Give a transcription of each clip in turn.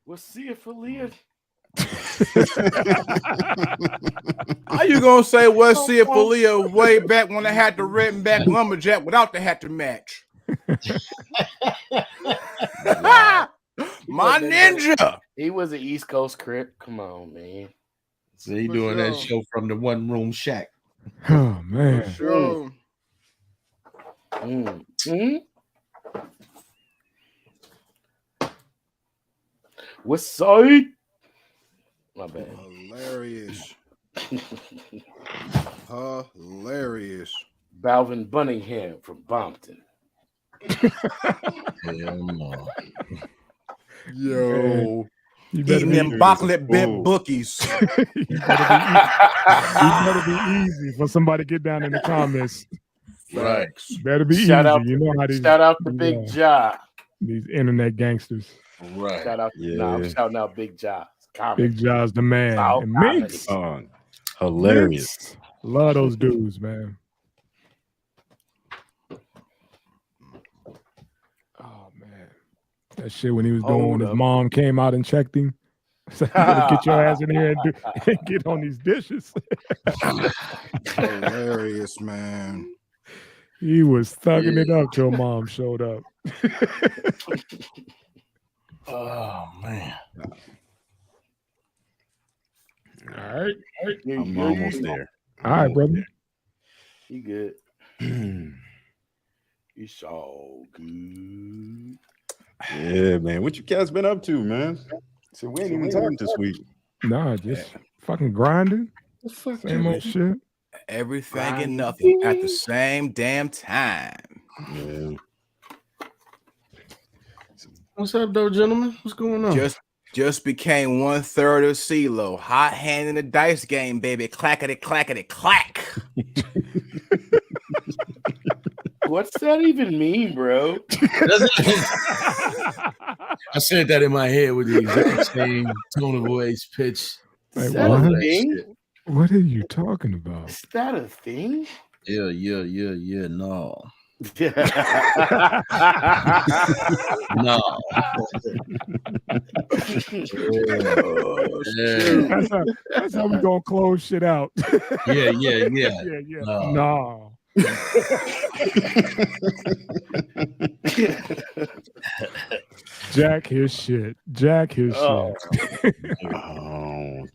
We'll see if Aaliyah. How you gonna say we'll see if Aaliyah way back when they had the red and back lumberjack without the hat to match? My ninja. He was an East Coast Crip. Come on, man. So he doing that show from the one room shack. Oh man. Sure. What's side? My bad. Hilarious. Hilarious. Balvin Bunningham from Bompton. Hell no. Yo. Eating them chocolate bit bookies. You better be easy for somebody to get down in the comments. Right. Better be Shout easy. out, you know how these shout out to Big Ja. These internet gangsters. Right. Shout out. Nah, I'm shouting out Big Ja. Big Ja's the man. And Minx. Hilarious. Minx. Love those dudes, man. Oh man. That shit when he was doing when his mom came out and checked him. So you better get your ass in here and get on these dishes. Hilarious, man. He was thugging it up till mom showed up. Oh man. All right. I'm almost there. All right, brother. You good. You so good. Yeah, man. What you guys been up to, man? So we ain't even talked this week. Nah, just fucking grinding. Same old shit. Everything and nothing at the same damn time. Yeah. What's up, though, gentlemen? What's going on? Just became 1/3 of CeeLo. Hot hand in the dice game, baby. Clackety, clackety, clack. What's that even mean, bro? I said that in my head with the exact same tone of voice, pitch. Like, Is that what? a thing? What are you talking about? Is that a thing? Yeah, no. No. That's how we gonna close shit out. Yeah. No. Jack his shit. Shit. Oh,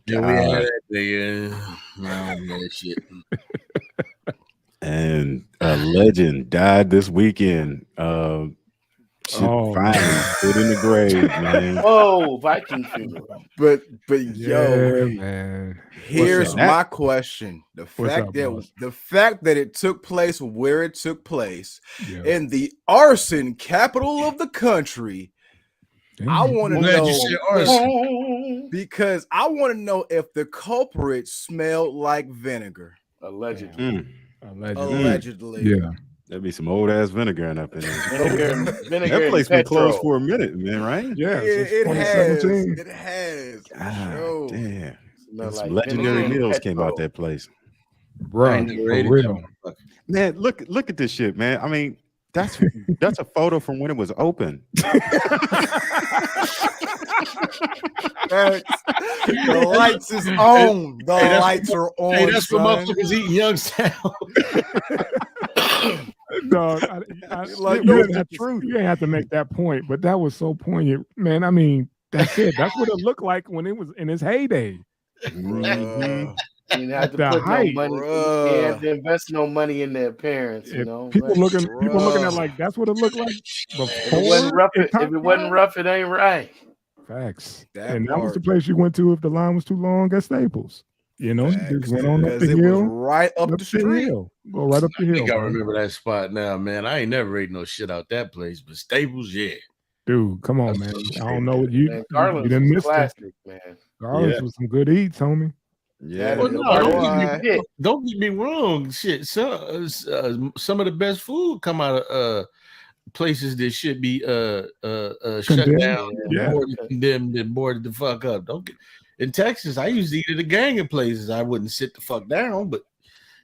Yeah, we had that nigga. No, that shit. And a legend died this weekend. Finally put in the grave, man. Oh, Viking funeral. But Yeah, man. here's my question: the fact that it took place where it took place in the arson capital of the country. I want to Glad you said arson. because I want to know if the culprit smelled like vinegar. Allegedly. Allegedly. Yeah. That'd be some old ass vinegar in up in there. Vinegar That place been petrol. closed for a minute, man, right? Yeah. It has. 2017. It has. God, damn. Smell Some like legendary vinegar and meals came out petrol. that place. Bro, for real. Man, look at this shit, man. I mean, that's a photo from when it was open. The lights is on. The lights are on. Hey, that's what son. motherfuckers eating Youngstown. Dog, Like, you no, didn't have to, you didn't have to make that point, but that was so poignant, man. I mean, that's it. That's what it looked like when it was in its heyday. Bruh. You didn't have to The put height, no money. You bruh. didn't have to invest no money in their parents. You know, People looking at like that's what it looked like before. If it wasn't rough, it ain't right. Facts. That And that was part. the place you went to if the line was too long at Staples. You know, you just went on up Because the it was hill. right up the street. hill. Go right up the I hill. think I man. remember that spot now, man. I ain't never ate no shit out that place, but Staples, yeah. Dude, come on, man. I don't know what you Man, you Garland's didn't was miss that. classic, man. Garland's was some good eats, homie. Yeah. Well, no, Boy. don't get me wrong. Shit, some of the best food come out of places that should be shut Condemned? down, Yeah. condemned, and boarded the fuck up. Don't get in Texas. I used to eat at a gang of places. I wouldn't sit the fuck down, but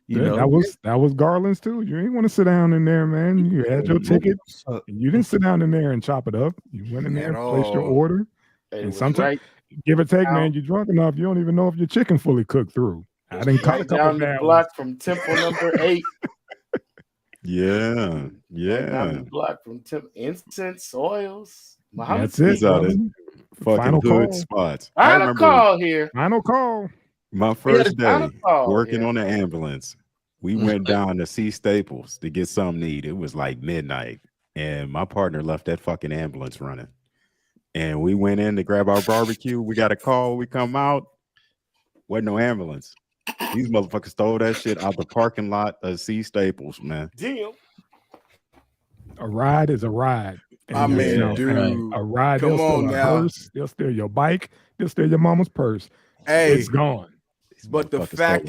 you know that was Garland's too. You ain't want to sit down in there, man. You had your ticket. You didn't sit down in there and chop it up. You went in there, At placed your all. order. And sometimes, give or take, man, you're drunk enough, you don't even know if your chicken fully cooked through. I didn't cut a couple down the block from Temple number 8. Yeah. Down the block from Incense Oils. That's it. Fucking Final hood call. spots. Final call here. Final call. My first day working yeah. on the ambulance. We went down to see Staples to get something to eat. It was like midnight, and my partner left that fucking ambulance running. And we went in to grab our barbecue. We got a call. We come out. Wasn't no ambulance. These motherfuckers stole that shit out the parking lot of C Staples, man. Damn. A ride is a ride. I mean, dude, a ride. Come on now. Purse. They'll steal your bike. They'll steal your mama's purse. Hey, it's gone. But the fact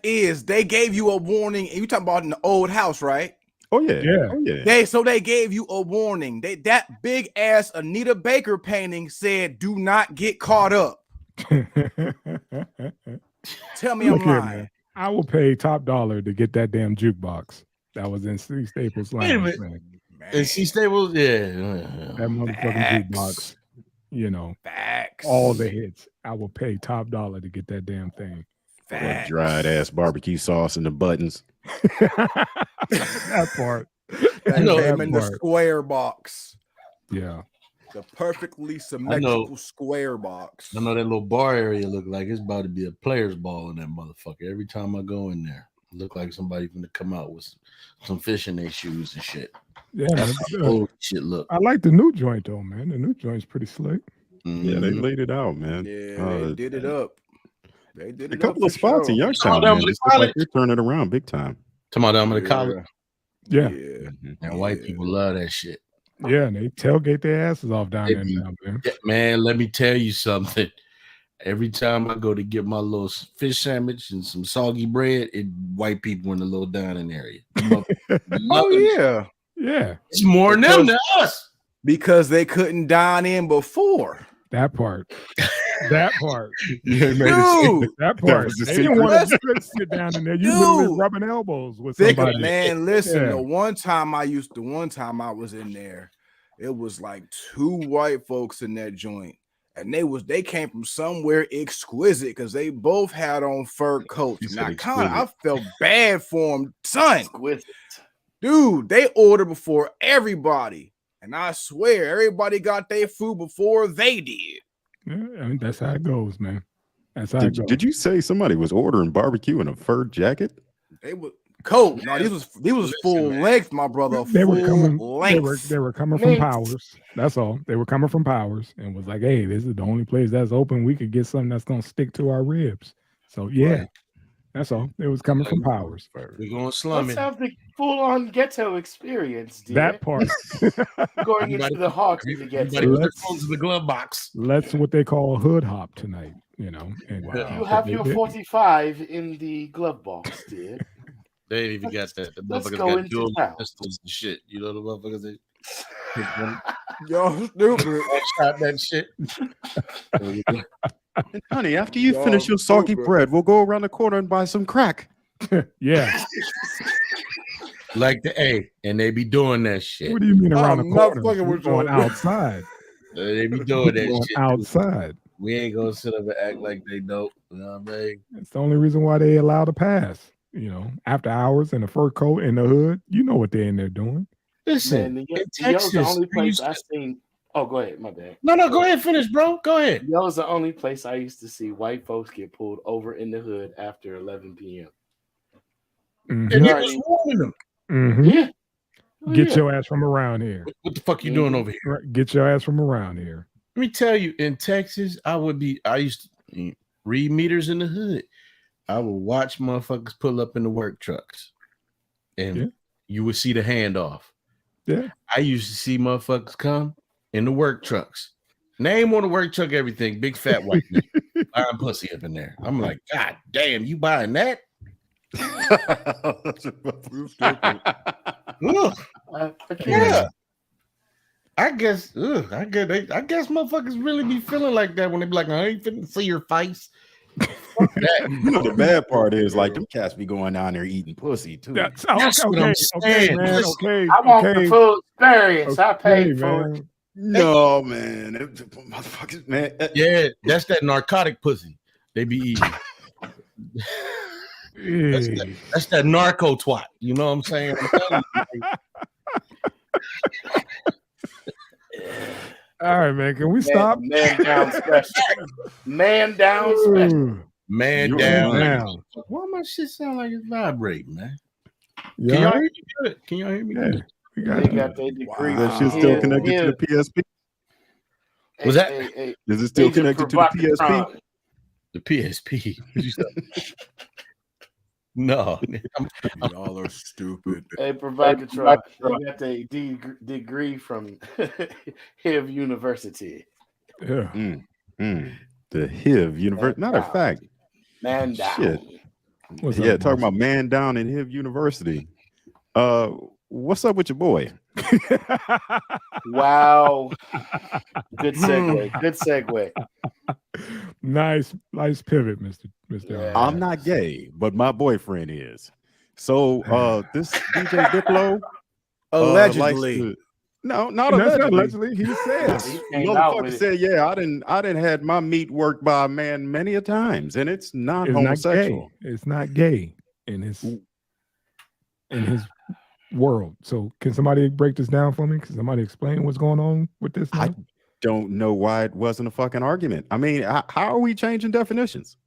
is, they gave you a warning. You talking about in the old house, right? Oh yeah, yeah. Oh, yeah. They gave you a warning. That big ass Anita Baker painting said, "Do not get caught up." Tell me I'm lying. Man. I will pay top dollar to get that damn jukebox that was in C Staples Lounge. And C Staples, yeah. That motherfucking jukebox. You know, facts. All the hits. I will pay top dollar to get that damn thing. That dried ass barbecue sauce and the buttons. That part. That came in the square box. Yeah. The perfectly symmetrical square box. I know that little bar area look like it's about to be a player's ball in that motherfucker. Every time I go in there, it look like somebody's gonna come out with some fish in their shoes and shit. Yeah, that's how old shit look. I like the new joint though, man. The new joint's pretty slick. Yeah, they laid it out, man. Yeah, they did it up. They did a couple of spots in Youngstown, man. Like they're turning it around big time. Come on down to the college. Yeah. And white people love that shit. Yeah, and they tailgate their asses off down there now, man. Man, let me tell you something. Every time I go to get my little fish sandwich and some soggy bread, white people in the little dining area. Oh yeah. Yeah. It's more than them than us. Because they couldn't dine in before. That part. That part. Dude, that part. They didn't want to sit down in there. You literally rubbing elbows with somebody. Man, listen, the one time I was in there, it was like 2 white folks in that joint. And they came from somewhere exquisite because they both had on fur coats. And I felt bad for them, son. Exquisite. Dude, they ordered before everybody. And I swear, everybody got their food before they did. Yeah, I mean, that's how it goes, man. That's how it goes. Did you say somebody was ordering barbecue in a fur jacket? They were coat. No, these was full length, my brother. They were coming from Powers. That's all. They were coming from Powers and was like, hey, this is the only place that's open. We could get something that's gonna stick to our ribs. So yeah. Right. That's all. It was coming from Powers. We're going slumming. Let's have the full-on ghetto experience, dude. That part. Going into the Hawks to get the glove box. Let's what they call a hood hop tonight, you know. And, you have your 45 in the glove box, dude. They ain't even got that. The Let's motherfuckers go got into dual town. pistols and shit. You know the motherfuckers Yo, stupid. Shot that shit. And honey, after you finish your soggy bread, we'll go around the corner and buy some crack. Yeah. Like the A, and they be doing that shit. What do you mean around the corner? We're going outside. They be doing that shit outside. We ain't gonna sit up and act like they don't. You know what I mean? It's the only reason why they allow to pass. You know, after hours in a fur coat in the hood, you know what they're in there doing. Listen, man, Texas, the only place I seen. Oh, go ahead. My bad. No, go ahead. Finish, bro. Go ahead. That was the only place I used to see white folks get pulled over in the hood after 11 p.m. Mm-hmm. And you was warning them. Mm-hmm. Yeah. Get your ass from around here. What the fuck you doing over here? Get your ass from around here. Let me tell you, in Texas, I used to read meters in the hood. I would watch motherfuckers pull up in the work trucks. And you would see the handoff. Yeah. I used to see motherfuckers come in the work trucks. Name on the work truck, everything. Big fat white man. Buying pussy up in there. I'm like, God damn, you buying that? Yeah. I guess motherfuckers really be feeling like that when they be like, I ain't finna see your face. You know, the bad part is like them cats be going down there eating pussy too. That's what I'm saying. Okay, man. Okay. I want the full experience. I paid for it. No, man. Motherfuckers, man. Yeah, that's that narcotic pussy they be eating. That's that narco twat. You know what I'm saying? All right, man. Can we stop? Man down special. Man down special. Man down. Why my shit sound like it's vibrating, man? Yeah. Can y'all hear me good? Can y'all hear me good? We They got their degree. That shit still connected to the PSP? Was that? Is it still connected to the PSP? The PSP. No. Y'all are stupid. Hey, provocateur. They got their degree from HIV University. Yeah. The HIV University. Matter of fact. Man down. Shit. What's up, talking about man down in HIV University. What's up with your boy? Wow. Good segue. Good segue. Nice pivot, Mr. Yeah. I'm not gay, but my boyfriend is. So this DJ Diplo Allegedly. No, not That's not allegedly. allegedly. He said. He came out Motherfucker with it. said, yeah, I didn't had my meat worked by a man many a times, and it's not It's homosexual. not gay. It's not gay in his world. So can somebody break this down for me? Can somebody explain what's going on with this now? I don't know why it wasn't a fucking argument. I mean, how are we changing definitions?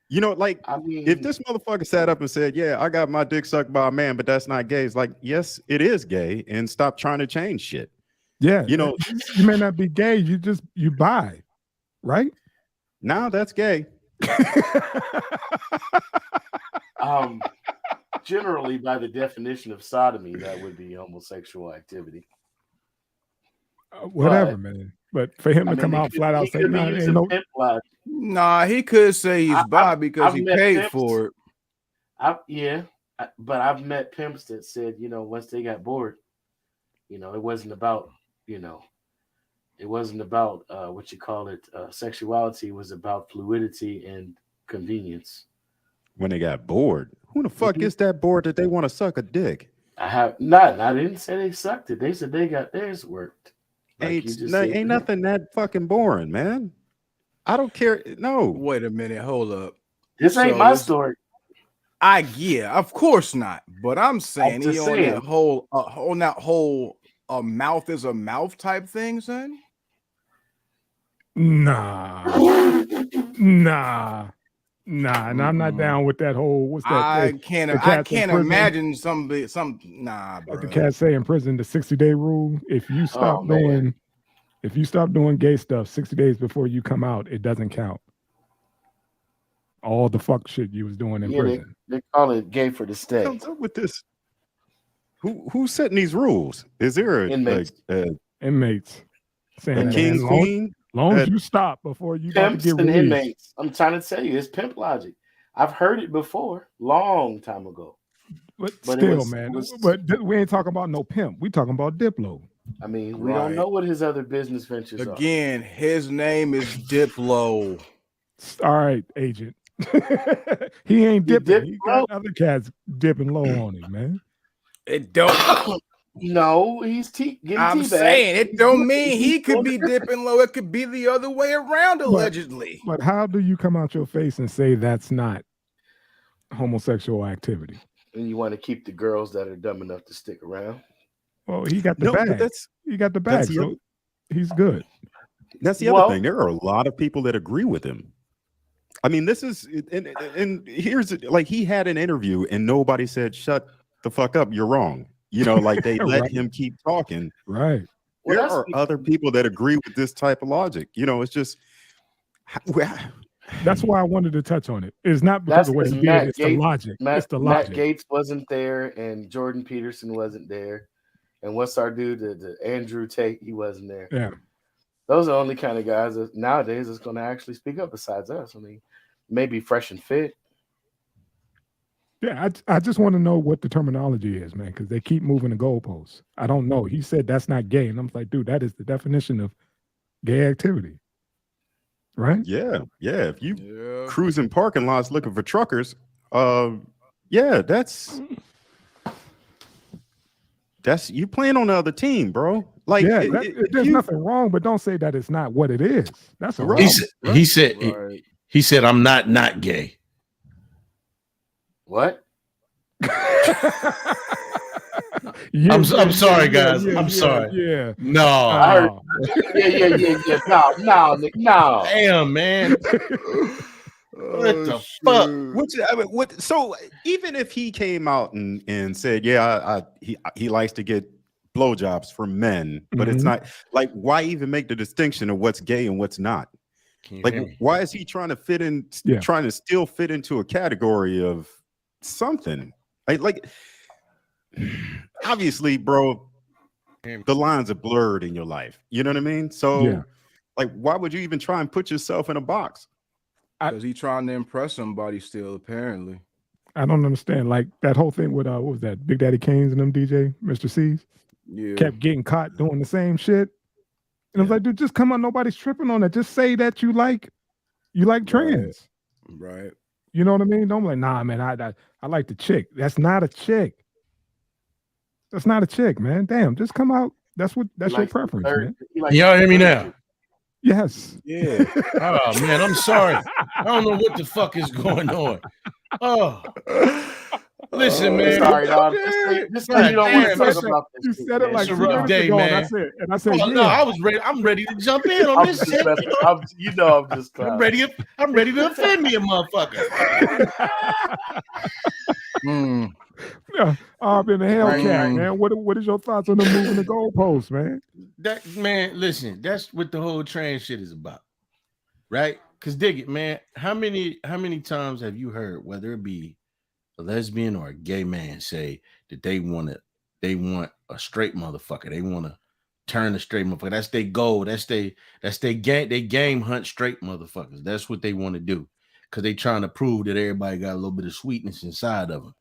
You know, like, I mean, if this motherfucker sat up and said, yeah, I got my dick sucked by a man, but that's not gay. It's like, yes, it is gay, and stop trying to change shit. Yeah. You know, you may not be gay, you bi, right? now that's gay. generally, by the definition of sodomy, that would be homosexual activity. Whatever, man. But for him to come out flat out say, "Nah, ain't no." Nah, he could say he's bi because I've he met paid pimps. for it. But I've met pimps that said, once they got bored, it wasn't about, what you call it, sexuality. It was about fluidity and convenience. When they got bored, who the fuck is that bored that they want to suck a dick? I didn't say they sucked it. They said they got theirs worked. Ain't nothing that fucking boring, man. I don't care. No. Wait a minute, hold up. This ain't my story. Of course not. But I'm saying I'm he just on saying. that whole a mouth is a mouth type thing, son. Nah, and I'm not down with that whole. What's that? I can't imagine nah, bro. Like the cat say in prison, the 60-day rule. If you stop doing gay stuff 60 days before you come out, it doesn't count. All the fuck shit you was doing in prison. They call it gay for the stay. What's up with this? Who's setting these rules? Is there Inmates. Inmates saying a king's queen? Long as you stop before you got to Pimps get and released. inmates. I'm trying to tell you, it's pimp logic. I've heard it before, long time ago. But still, we ain't talking about no pimp. We talking about Diplo. I mean, we don't know what his other business ventures are. Again, his name is Diplo. All right, agent. He ain't dipping. He got low? other cats dipping low on him, man. It don't. No, he's getting I'm saying it don't mean he could be dipping low. It could be the other way around, allegedly. But how do you come out your face and say that's not homosexual activity? And you want to keep the girls that are dumb enough to stick around. Well, he got the bag. He got the bag, so he's good. That's the other thing. There are a lot of people that agree with him. I mean, this is and here's like he had an interview and nobody said, "Shut the fuck up, you're wrong." Like they let him keep talking. Right. There are other people that agree with this type of logic. It's just that's why I wanted to touch on it. It's not because of what he did, it's the logic. It's the logic. Matt Gaetz wasn't there and Jordan Peterson wasn't there. And what's our dude, the Andrew Tate, he wasn't there. Yeah. Those are the only kind of guys that nowadays is going to actually speak up besides us. I mean, maybe Fresh and Fit. Yeah, I just want to know what the terminology is, man, because they keep moving the goalposts. I don't know. He said that's not gay. And I'm like, dude, that is the definition of gay activity. Right? Yeah. If you cruise in parking lots looking for truckers, that's you playing on the other team, bro. Like, there's nothing wrong, but don't say that it's not what it is. That's all. He said, I'm not gay. What? I'm sorry, guys. I'm sorry. Yeah. No. I heard. Yeah. No. Damn, man. What the fuck? So even if he came out and said, yeah, he likes to get blowjobs from men, but it's not like, why even make the distinction of what's gay and what's not? Like, why is he trying to fit in, trying to still fit into a category of something? Like obviously, bro, the lines are blurred in your life. You know what I mean? So like, why would you even try and put yourself in a box? Because he's trying to impress somebody still, apparently. I don't understand. Like that whole thing with what was that? Big Daddy Kane's and them DJ, Mr. C's. Yeah. Kept getting caught doing the same shit. And I was like, dude, just come on, nobody's tripping on that. Just say that you like trans. Right. You know what I mean? Don't be like, nah, man, I like the chick. That's not a chick. That's not a chick, man. Damn, just come out. That's your preference, man. Y'all hear me now? Yes. Yeah. Oh man, I'm sorry. I don't know what the fuck is going on. Oh. Listen, man. Sorry, dog. Just say you don't want to talk about this. You said it like a rough day, man. And I said, no, I was ready. I'm ready to jump in on this shit. I'm just I'm ready to offend me, a motherfucker. Yeah, I've been a hellcat, man. What is your thoughts on the moving the goalposts, man? Listen, that's what the whole trans shit is about, right? Because dig it, man. How many times have you heard, whether it be a lesbian or a gay man, say that they want a straight motherfucker? They want to turn a straight motherfucker. That's their goal. That's they game hunt straight motherfuckers. That's what they want to do, because they trying to prove that everybody got a little bit of sweetness inside of them.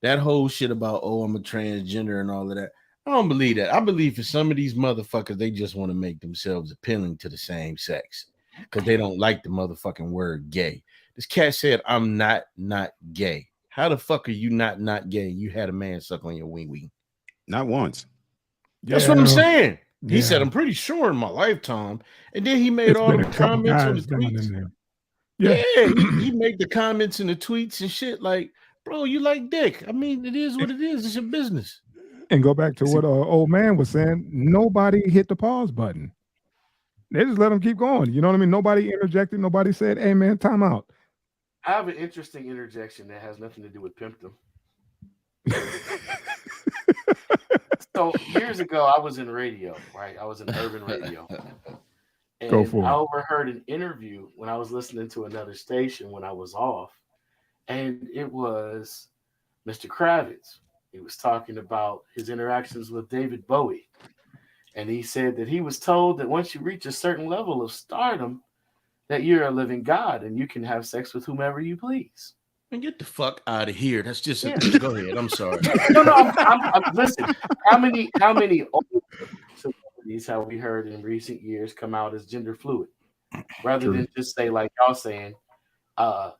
That whole shit about, oh, I'm a transgender and all of that, I don't believe that. I believe for some of these motherfuckers, they just want to make themselves appealing to the same sex because they don't like the motherfucking word gay. This cat said, I'm not gay. How the fuck are you not gay? You had a man suck on your wing. Not once. That's what I'm saying. He said, I'm pretty sure in my lifetime. And then he made all the comments on the tweets. He made the comments and the tweets and shit like, bro, you like dick. I mean, it is what it is. It's your business. And go back to what old man was saying. Nobody hit the pause button. They just let him keep going. You know what I mean? Nobody interjected. Nobody said, hey, man, time out. I have an interesting interjection that has nothing to do with pimpdom. So years ago, I was in radio, right? I was in urban radio. And Go for it. I overheard an interview when I was listening to another station when I was off. And it was Mr. Kravitz. He was talking about his interactions with David Bowie. And he said that he was told that once you reach a certain level of stardom, that you're a living God and you can have sex with whomever you please. And get the fuck out of here. That's just go ahead. I'm sorry. No, I'm listen. How many old celebrities have we heard in recent years come out as gender fluid? Rather than just say, like y'all saying,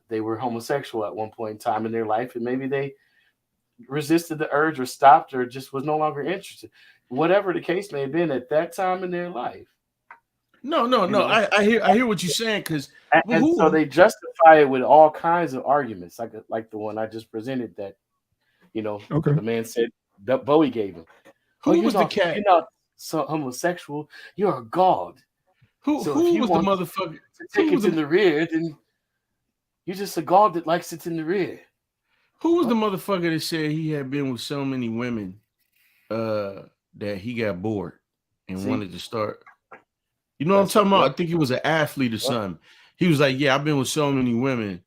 they were homosexual at one point in time in their life, and maybe they resisted the urge or stopped or just was no longer interested. Whatever the case may have been at that time in their life. No. I hear what you're saying, because so they justify it with all kinds of arguments, like the one I just presented that, the man said that Bowie gave him. Who was the cat? You're not so homosexual. You're a god. Who was the motherfucker? To take it in the rear, then you're just a god that likes it in the rear. Who was the motherfucker that said he had been with so many women that he got bored and wanted to start? You know what I'm talking about? I think he was an athlete or something. He was like, yeah, I've been with so many women.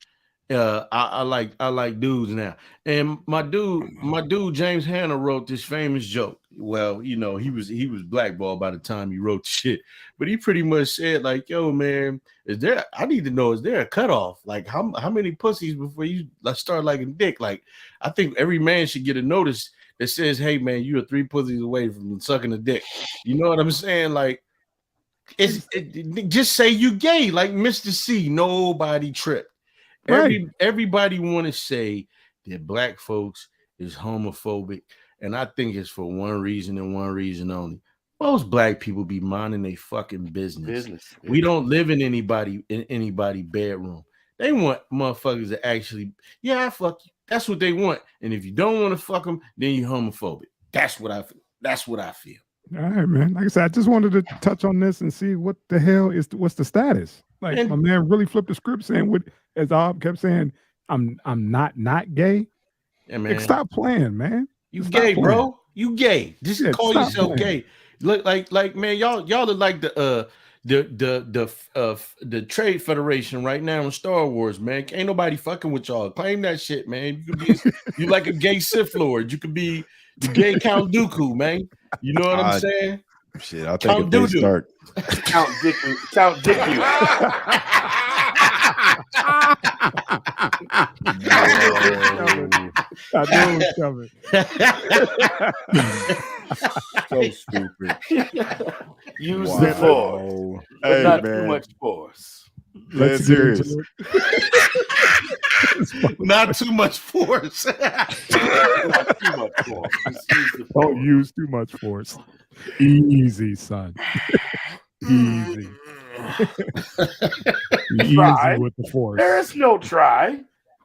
I like dudes now. And my dude James Hanna wrote this famous joke. Well, he was blackballed by the time he wrote the shit. But he pretty much said, like, yo, man, I need to know, is there a cutoff? Like how many pussies before you start liking dick? Like, I think every man should get a notice that says, hey man, you are 3 pussies away from sucking a dick. You know what I'm saying? Like, just say you gay, like Mr. C. Nobody tripped. Right. Everybody want to say that black folks is homophobic, and I think it's for one reason and one reason only. Most black people be minding they fucking business. We don't live in anybody bedroom. They want motherfuckers to actually, I fuck you. That's what they want. And if you don't want to fuck them, then you're homophobic. That's what I feel. All right, man. Like I said, I just wanted to touch on this and see what the hell what's the status. Like, my man really flipped the script saying as Ob kept saying, I'm not gay. Yeah, man. Like, stop playing, man. You gay, bro. You gay. Just call yourself gay. Look like man, y'all look like the Trade Federation right now in Star Wars, man. Ain't nobody fucking with y'all. Claim that shit, man. You could be you like a gay Sith Lord. You could be the gay Count Dooku, man. You know what I'm saying? Shit, I think if they start Count Dooku. I knew it was coming. So stupid. Use the force, but not too much force. Let's serious. Not too much force. Not too much force. Don't use too much force. Easy, son. Easy. Easy with the force. There is no try.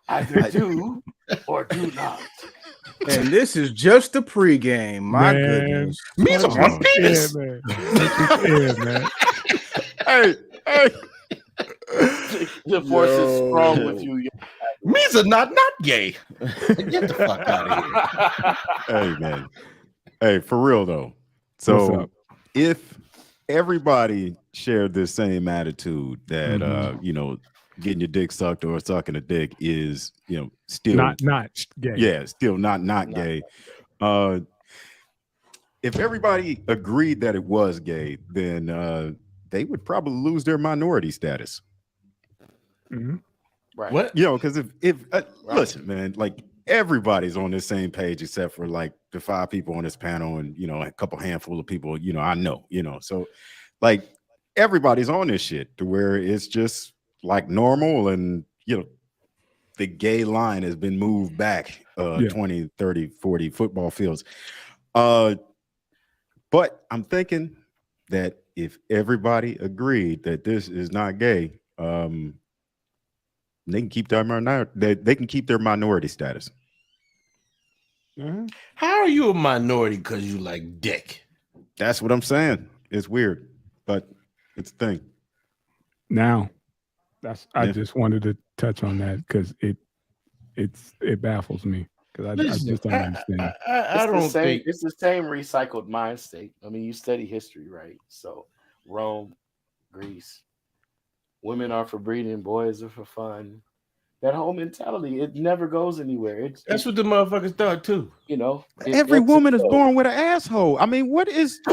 Either do or do not. And this is just the pregame. My goodness. Me's on penis. Man. Hey. The force is strong with you. Me's are not gay. Get the fuck out of here. Hey, man. Hey, for real though. So if everybody shared this same attitude that getting your dick sucked or sucking a dick is, still not gay. Yeah, still not gay. If everybody agreed that it was gay, then they would probably lose their minority status. Mm-hmm. Right. What? Because if listen, man, like everybody's on the same page except for like the 5 people on this panel and a couple handful of people, I know, so like everybody's on this shit to where it's just like normal, and the gay line has been moved back 20, 30, 40 football fields. But I'm thinking that if everybody agreed that this is not gay, they can keep their minority status. Mm-hmm. How are you a minority because you like dick? That's what I'm saying. It's weird, but it's a thing. Now, I just wanted to touch on that because it baffles me because I just don't understand. I don't think it's the same recycled mind state. I mean, you study history, right? So Rome, Greece, women are for breeding, boys are for fun. That whole mentality, it never goes anywhere. That's what the motherfuckers thought too. Every woman is born with an asshole. I mean, what is the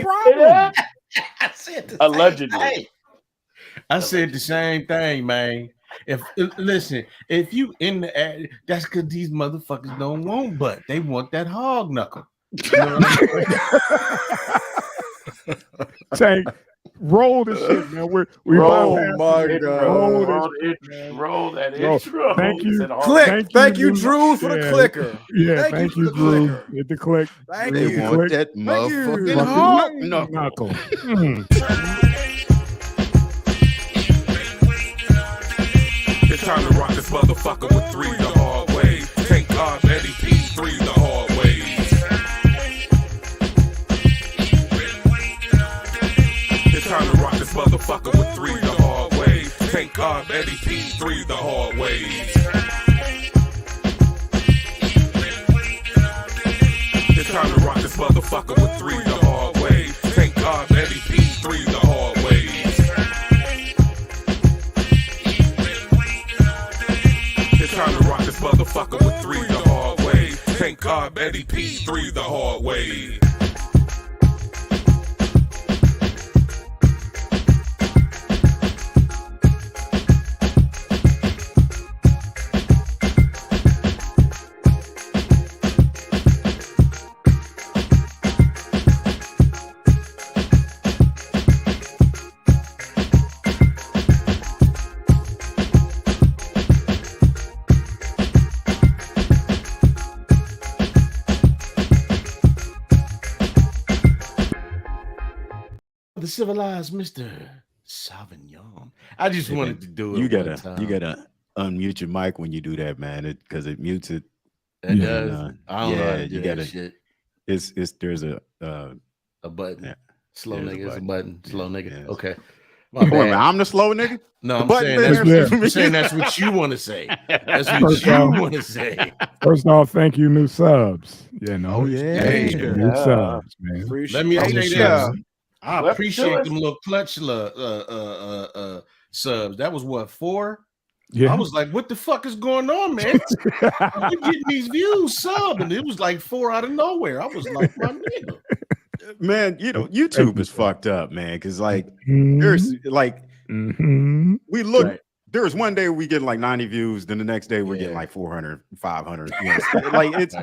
problem? I said the allegedly. Same thing. I said the same thing, man. If you in the ad, that's because these motherfuckers don't want butt. They want that hog knuckle. You know what I'm saying? Roll the shit, man. Roll that intro. Thank you. Click. Thank you, Drew, for the clicker. Yeah, thank you, Drew. Hit the click. Thank they you. want that motherfucking hog knuckle. It's time to rock this motherfucker with 3 the hard way. Take off Eddie P, 3 the hard way. It's time to rock this motherfucker with 3 the hard way. Take off Eddie P, 3 the hard way. It's time to rock this motherfucker with 3 the hard way. Take off Eddie P, 3 the hard way. It's time to rock this motherfucker with 3 the hard way. Thank God Eddie P, 3 the hard way. the civilized Mr. Sauvignon. I just wanted to do it. You gotta unmute your mic when you do that, man, because it mutes it. It does. I don't know how to do that shit. There's a button. Yeah. Slow nigga. It's a button. Slow nigga. Yes. Okay. I'm the slow nigga. No, I'm saying that's what you want to say. That's what you want to say. First off, thank you, new subs. You know, new subs, man. Let me say that. I appreciate them little clutch subs. That was what, 4? Yeah. I was like, what the fuck is going on, man? I'm getting these views sub, and it was like 4 out of nowhere. I was like, my nigga. Man, YouTube is fucked up, man. Because there's we look. Right. There was one day we get like 90 views, then the next day we're getting like 400, 500. Like it's,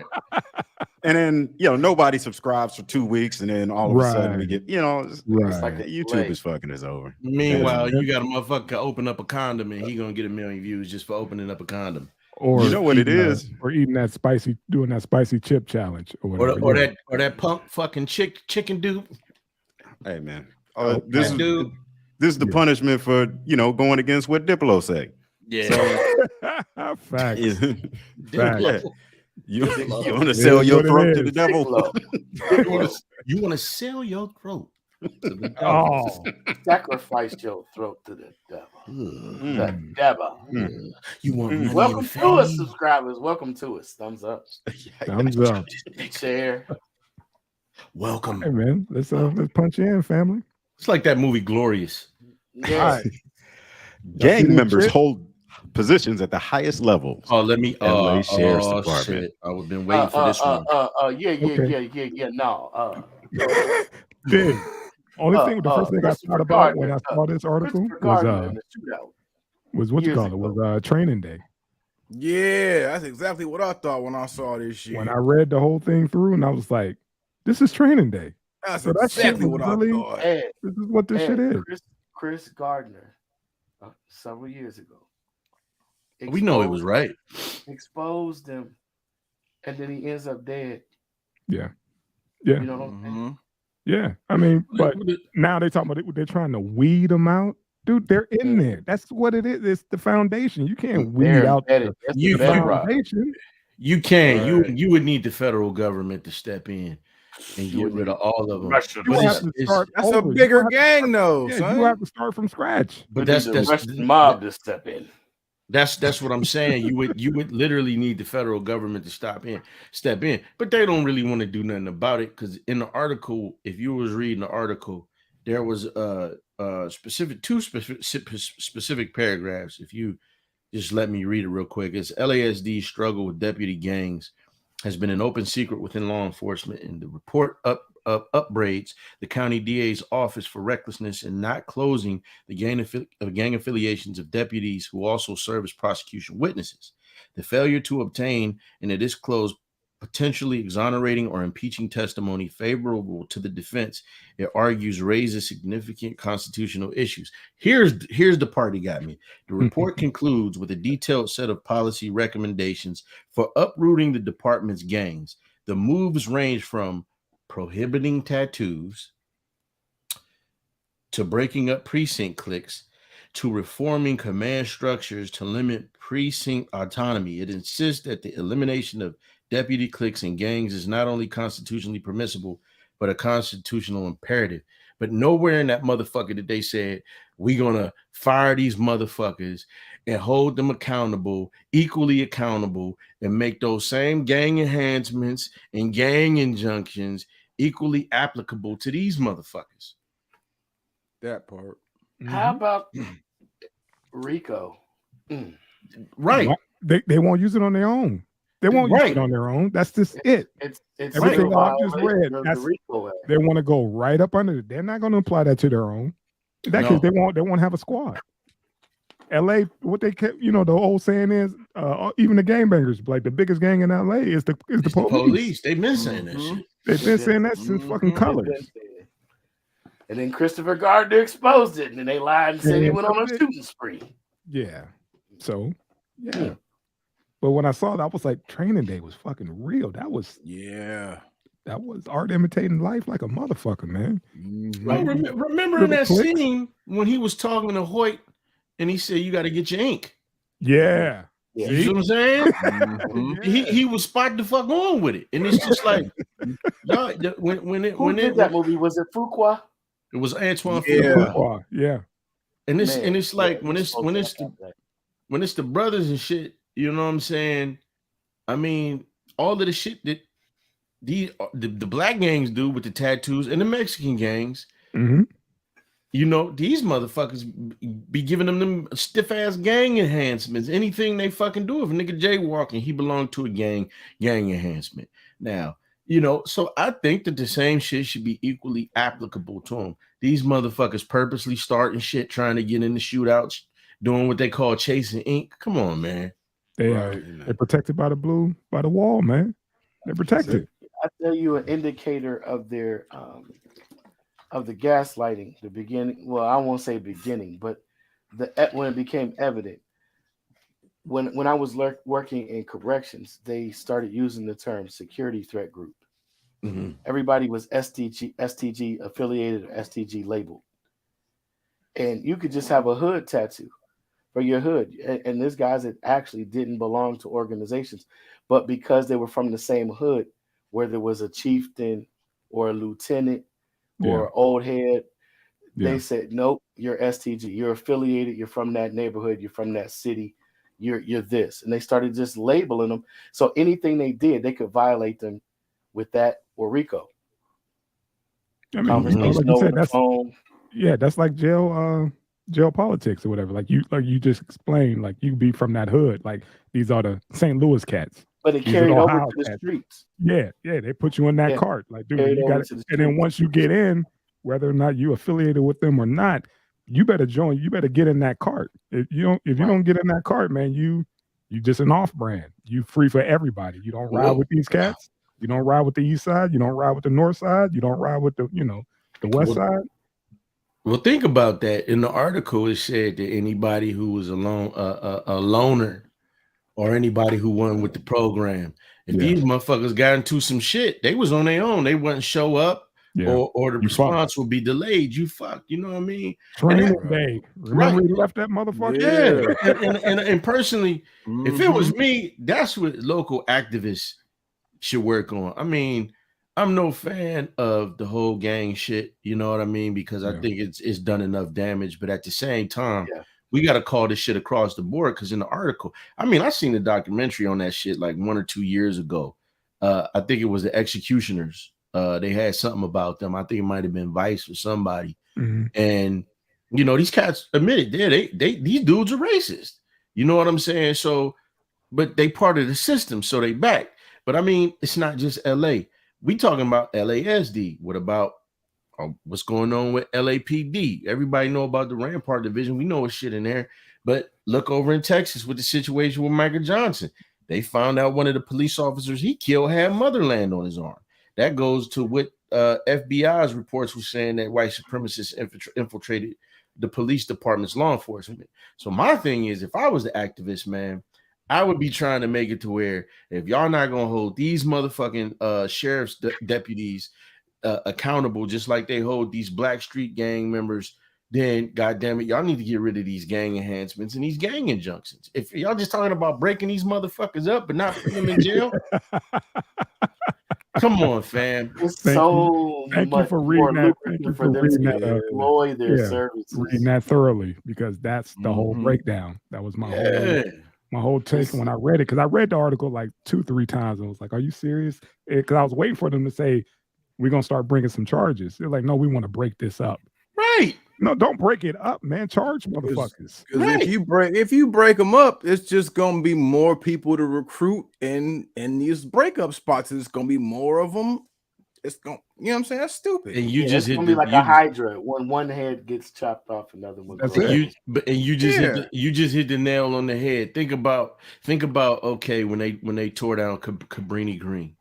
and then nobody subscribes for 2 weeks, and then all of a sudden we get it's like YouTube is fucking us over. Meanwhile, you got a motherfucker open up a condom, and he gonna get 1 million views just for opening up a condom. Or you know what it is, or eating that doing that spicy chip challenge, or whatever. Or that punk fucking chicken dude. Hey man, this is the punishment for going against what Diplo say. Yeah, so, facts. Facts. You want to sell your throat to the devil? You want to sell your throat to the devil? Oh, sacrifice your throat to the devil. The devil. You want welcome to us, subscribers. Welcome to us. Thumbs up. Thumbs up. Share. Welcome. Hey man, let's punch in, family. It's like that movie Glorious. Yeah. Gang members hold positions at the highest levels. Oh, let me. LA Sheriff's Department. Shit. I've been waiting for this one. Yeah. No. Big. Only thing, the first thing I thought about when I saw this article was what you call it? Was training day. Yeah, that's exactly what I thought when I saw this shit. When I read the whole thing through, and I was like, "This is training day." That's exactly what I thought. This is what this shit is. Chris Gardner, several years ago. We know it was right. Exposed him, and then he ends up dead. Yeah. You know what I'm saying? Yeah, I mean, but now they talking about they're trying to weed them out, dude. They're in there. That's what it is. It's the foundation. You can't weed out the foundation. You can't. You would need the federal government to step in and get rid of all of them. That's a bigger gang, though. Yeah, you have to start from scratch. But that's the mob to step in. That's what I'm saying. You would literally need the federal government to step in, but they don't really want to do nothing about it because in the article, if you was reading the article, there was two specific paragraphs. If you just let me read it real quick, it's LASD's struggle with deputy gangs has been an open secret within law enforcement, and the report upbraids the county DA's office for recklessness in not closing the gang affiliations of deputies who also serve as prosecution witnesses. The failure to obtain and to disclose potentially exonerating or impeaching testimony favorable to the defense, it argues, raises significant constitutional issues. Here's the part that got me. The report concludes with a detailed set of policy recommendations for uprooting the department's gangs. The moves range from prohibiting tattoos to breaking up precinct cliques to reforming command structures to limit precinct autonomy. It insists that the elimination of deputy cliques and gangs is not only constitutionally permissible, but a constitutional imperative. But nowhere in that motherfucker did they say, we're going to fire these motherfuckers and hold them equally accountable, and make those same gang enhancements and gang injunctions equally applicable to these motherfuckers. That part. How about Rico? Right. They won't use it on their own. They won't use it on their own. That's just it. It's everything I just read. They want to go right up under it. They're not going to apply that to their own. In that case, they won't have a squad. LA, what they kept, the old saying is, even the gangbangers, like the biggest gang in LA is the police. They've been saying that shit. They've been saying that since fucking colors. And then Christopher Gardner exposed it, and then they lied and said he went on a shooting spree. Yeah. So, yeah. But when I saw that, I was like, training day was fucking real. That was that was art imitating life like a motherfucker, man. Like, remember in that scene when he was talking to Hoyt and he said, "You got to get your ink." Yeah. You see what I'm saying? He was spot the fuck on with it, and it's just like, y'all, when that movie was it Fuqua? It was Antoine Fuqua. Yeah. And it's like when it's the brothers and shit, you know what I'm saying? I mean, all of the shit that the black gangs do with the tattoos and the Mexican gangs, you know, these motherfuckers be giving them stiff ass gang enhancements. Anything they fucking do, if a nigga jaywalking, he belonged to a gang enhancement. Now, you know, so I think that the same shit should be equally applicable to them. These motherfuckers purposely starting shit, trying to get in the shootouts, doing what they call chasing ink. Come on, man. They're protected by the wall, man. They're protected. I tell you, an indicator of their of the gaslighting, the beginning. Well, I won't say beginning, but when it became evident. When I was working in corrections, they started using the term security threat group. Everybody was STG affiliated or STG labeled. And you could just have a hood tattoo for your hood. And there's guys that actually didn't belong to organizations, but because they were from the same hood where there was a chieftain or a lieutenant or old head, they said, nope, you're STG. You're affiliated. You're from that neighborhood. You're from that city. You're this. And they started just labeling them. So anything they did, they could violate them with that or RICO. I mean, like you said, that's like jail politics or whatever. Like you just explained, like you be from that hood. Like these are the St. Louis cats. But it carried over to the streets. Yeah, they put you in that cart. Like, dude, you got it. And then once you get in, whether or not you affiliated with them or not, you better join. You better get in that cart. If you don't get in that cart, man, you just an off brand. You free for everybody. You don't ride with these cats. You don't ride with the east side. You don't ride with the north side. You don't ride with the west side. Well, think about that. In the article, it said that anybody who was a loner or anybody who won with the program, if these motherfuckers got into some shit, they was on their own. They wouldn't show up. Or the response will be delayed. You fuck, you know what I mean? Training day. Remember he left that motherfucker? Yeah. And personally, if it was me, that's what local activists should work on. I mean, I'm no fan of the whole gang shit, you know what I mean? Because I think it's done enough damage. But at the same time, we got to call this shit across the board. Because in the article, I mean, I seen a documentary on that shit like 1 or 2 years ago. I think it was the Executioners. They had something about them. I think it might have been Vice or somebody. And you know, these cats admitted these dudes are racist. You know what I'm saying? So, but they part of the system, so they back. But I mean, it's not just LA. We talking about LASD. What about what's going on with LAPD? Everybody know about the Rampart Division. We know what shit in there. But look over in Texas with the situation with Michael Johnson. They found out one of the police officers he killed had motherland on his arm. That goes to what FBI's reports were saying, that white supremacists infiltrated the police department's law enforcement. So my thing is, if I was the activist, man, I would be trying to make it to where if y'all not going to hold these motherfucking sheriff's deputies accountable, just like they hold these black street gang members, then goddamn it, y'all need to get rid of these gang enhancements and these gang injunctions. If y'all just talking about breaking these motherfuckers up but not putting them in jail, come on, fam. Thank you for reading that. Thank you for reading that. Employ their services. Reading that thoroughly, because that's the whole breakdown. That was my whole take when I read it, because I read the article like 2-3 times and was like, "Are you serious?" Because I was waiting for them to say, "We're gonna start bringing some charges." They're like, "No, we want to break this up." Right. No, don't break it up, man. Charge motherfuckers. Because if you break them up, it's just gonna be more people to recruit in these breakup spots. It's gonna be more of them. It's gonna, you know what I'm saying? That's stupid. And you just it's gonna be like a hydra. When one head gets chopped off, another one. You just hit the nail on the head. Think about okay, when they tore down Cabrini Green.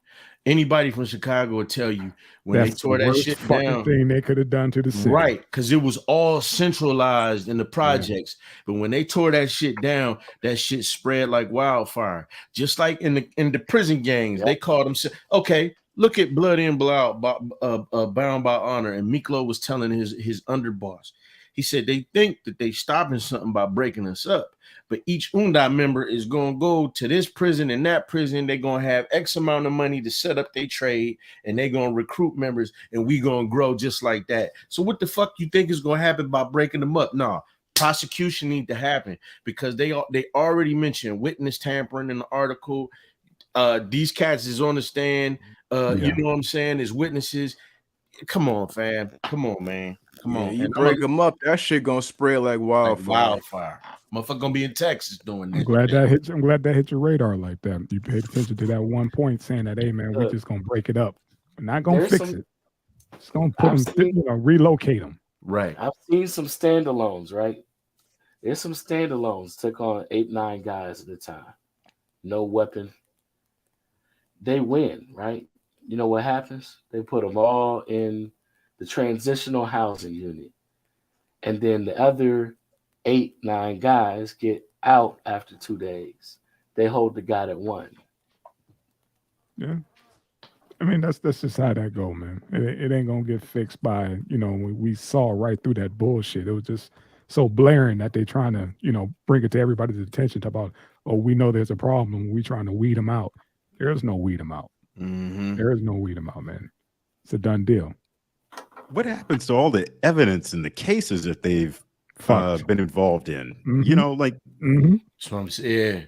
Anybody from Chicago will tell you when they tore that shit down, thing they could have done to the city, right? Because it was all centralized in the projects. But when they tore that shit down, that shit spread like wildfire. Just like in the prison gangs, they called themselves. Okay, Look at Blood In, Blood Out, Bound by Honor, and Miklo was telling his underboss. He said they think that they stopping something by breaking us up, but each Undai member is going to go to this prison and that prison. They're going to have X amount of money to set up their trade, and they're going to recruit members, and we going to grow just like that. So what the fuck you think is going to happen by breaking them up? Nah, prosecution need to happen because they already mentioned witness tampering in the article. These cats is on the stand. You know what I'm saying? As witnesses. Come on, fam. Come on, man. Come on. You break them up, that shit gonna spread like wildfire. Motherfucker gonna be in Texas doing that. I'm glad that hit your radar like that. You paid attention to that one point saying that, hey man, we're just gonna break it up. We're not gonna fix it. Just gonna put them, relocate them. Right. I've seen some standalones, right? There's some standalones took on 8-9 guys at a time. No weapon. They win, right? You know what happens? They put them all in the transitional housing unit. And then the other 8-9 guys get out after 2 days. They hold the guy that won. Yeah. I mean, that's just how that go, man. It ain't gonna get fixed by, we saw right through that bullshit. It was just so blaring that they trying to, bring it to everybody's attention about, oh, we know there's a problem. We trying to weed them out. There's no weed them out. Mm-hmm. There is no weed them out, man. It's a done deal. What happens to all the evidence in the cases that they've been involved in? Mm-hmm. That's what I'm saying.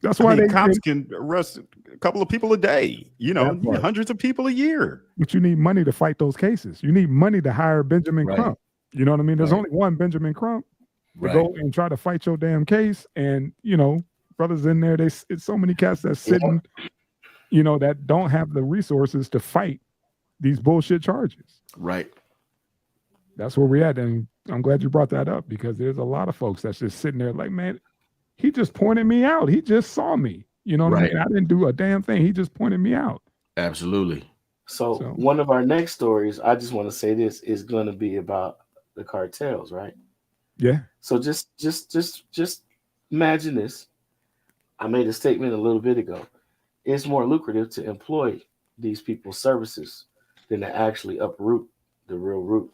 That's why cops can arrest a couple of people a day. Hundreds of people a year. But you need money to fight those cases. You need money to hire Benjamin Crump. You know what I mean? There's only one Benjamin Crump to go and try to fight your damn case. And brothers in there, it's so many cats that's sitting. That don't have the resources to fight these bullshit charges. Right. That's where we're at. And I'm glad you brought that up because there's a lot of folks that's just sitting there like, man, he just pointed me out. He just saw me. You know what I mean? I didn't do a damn thing. He just pointed me out. Absolutely. So one of our next stories, I just want to say this, is going to be about the cartels, right? Yeah. So just imagine this. I made a statement a little bit ago. It's more lucrative to employ these people's services than to actually uproot the real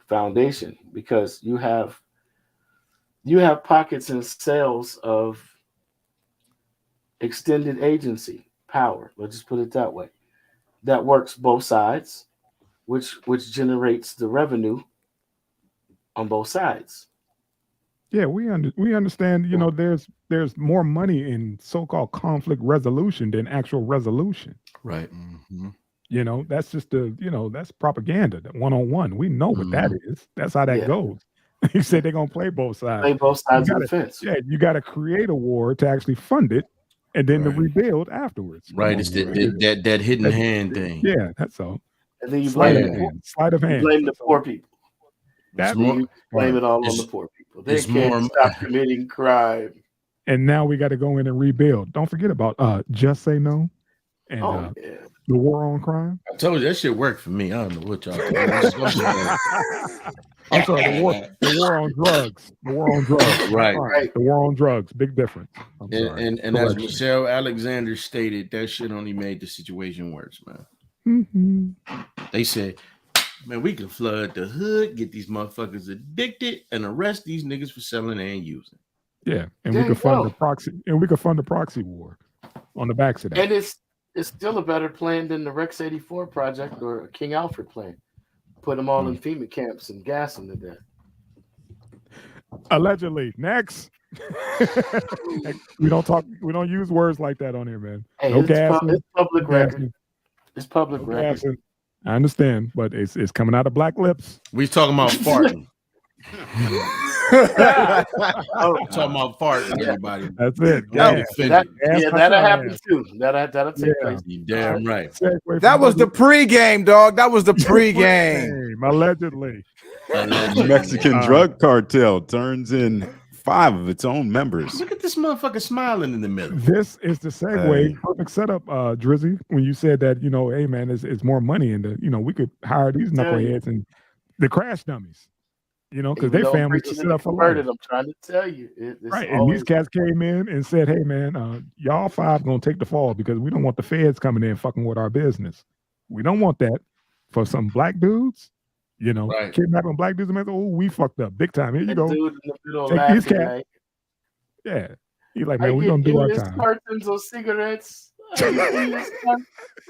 foundation, because you have pockets and cells of extended agency power. Let's just put it that way. That works both sides, which generates the revenue on both sides. Yeah, we understand. There's more money in so-called conflict resolution than actual resolution. Right. Mm-hmm. That's just that's propaganda. That one-on-one. We know what that is. That's how that goes. You said they're gonna play both sides. Play both sides of the fence. Yeah, you got to create a war to actually fund it, and then to rebuild afterwards. Right. It's that hidden hand thing. Yeah, that's all. And then you blame sleight of hand. You blame the poor people. You blame it all on the poor people. They can't stop committing crime. And now we got to go in and rebuild. Don't forget about Just Say No and the war on crime. I told you that shit worked for me. I don't know what y'all. I'm sorry, the war on drugs. The war on drugs. Right. The war on drugs. Big difference. And as Michelle Alexander stated, that shit only made the situation worse, man. Mm-hmm. They said, man, we can flood the hood, get these motherfuckers addicted, and arrest these niggas for selling and using. Yeah, and we could fund the proxy, and we could fund the proxy war on the backs of that. And it's still a better plan than the Rex 84 project or King Alfred plan. Put them all in FEMA camps and gas them to death. Allegedly. Next. We don't use words like that on here, man. Hey, no it's public record. It's public record. Gassing. I understand, but it's coming out of black lips. We talking about farting. Talking about farting, everybody. That's it. That'll happen too. That'll take place. You damn right. That was the pregame, dog. That was the pregame. Allegedly. Mexican drug cartel turns in 5 of its own members. Look at this motherfucker smiling in the middle. This is the segue. Perfect setup, Drizzy. When you said that, hey man, it's more money in the, we could hire these knuckleheads and the crash dummies. You know, because their families are set up for life. I'm trying to tell you. Right. And these cats came in and said, hey, man, y'all 5 going to take the fall because we don't want the feds coming in fucking with our business. We don't want that for some black dudes, you know, kidnapping black dudes. Man, oh, we fucked up big time. Here you go. Dude in the middle take these cats. Like, yeah. He's like, man, we're going to do our time. Cartons or cigarettes.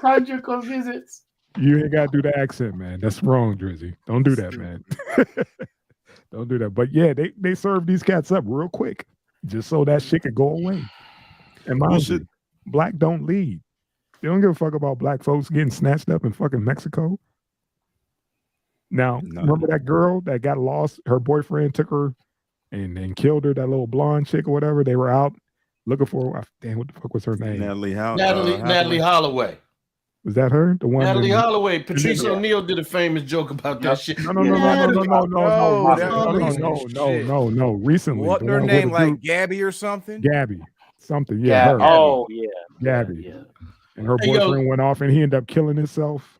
Conjugal visits. You ain't got to do the accent, man. That's wrong, Drizzy. Don't do that, man. Don't do that. But yeah, they serve these cats up real quick just so that shit could go away. And mind you, black don't lead. They don't give a fuck about black folks getting snatched up in fucking Mexico. Now, remember that girl that got lost? Her boyfriend took her and killed her, that little blonde chick or whatever. They were out looking for her. Damn, what the fuck was her name? Natalie Holloway. Was that her? The one Natalie Holloway. Patrice O'Neal did a famous joke about that shit. No. Recently. What her name? Like Gabby or something? Gabby. Something. Yeah. Her. Oh, yeah. Gabby. Yeah. And her boyfriend went off and he ended up killing himself.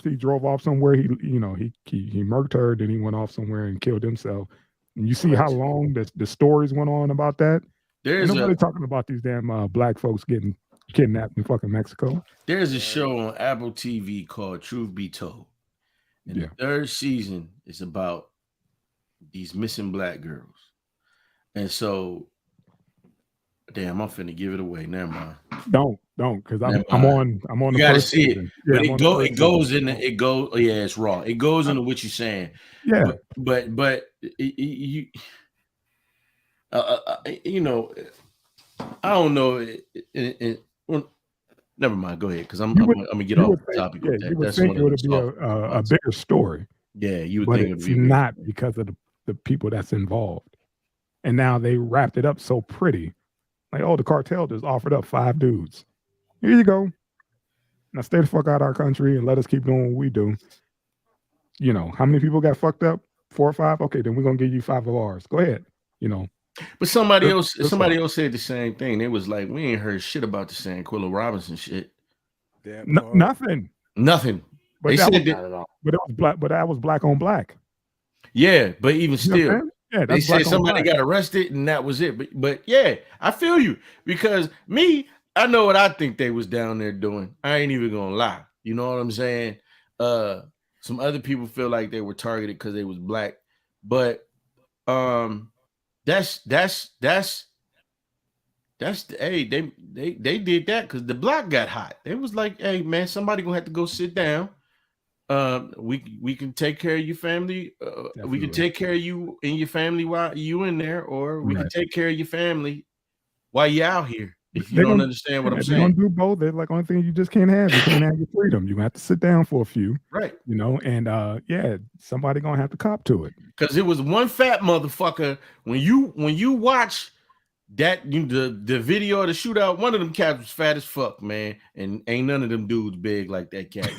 He drove off somewhere. He murked her, then he went off somewhere and killed himself. And you see how long the stories went on about that? Nobody talking about these damn black folks getting kidnapped in fucking Mexico. There's a show on Apple TV called Truth Be Told. And the 3rd season is about these missing black girls. And so, damn, I'm finna give it away. Never mind. Don't, because I'm on you gotta see it. Yeah, but it goes. Yeah, it's raw. It goes into what you're saying. Yeah. But you know, I don't know. Well, never mind. Go ahead, because I'm gonna get off the topic. Yeah, you would think it would be a bigger story. Yeah, you would but think it's not because of the people that's involved. And now they wrapped it up so pretty, like, oh, the cartel just offered up 5 dudes. Here you go. Now stay the fuck out of our country and let us keep doing what we do. You know, how many people got fucked up? 4 or 5? Okay, then we're gonna give you 5 of ours. Go ahead. You know. But somebody else said the same thing. They was like, we ain't heard shit about the Sanquilla Robinson shit. Nothing. But they said that, but it was black. But that was black on black. Yeah, but even still, they said somebody got arrested and that was it. But yeah, I feel you because I know what I think they was down there doing. I ain't even gonna lie. You know what I'm saying? Some other people feel like they were targeted because they was black, but That's hey, they did that because the block got hot. They was like, hey man, somebody gonna have to go sit down. We can take care of your family. We can take care of you and your family while you in there, or we can take care of your family while you out here. If you don't understand what I'm saying, they're gonna do both. They're like, only thing you just can't have. You can't have your freedom. You have to sit down for a few, right? You know, and somebody gonna have to cop to it. Because it was one fat motherfucker. When you watch that, the video of the shootout, one of them cats was fat as fuck, man, and ain't none of them dudes big like that cat.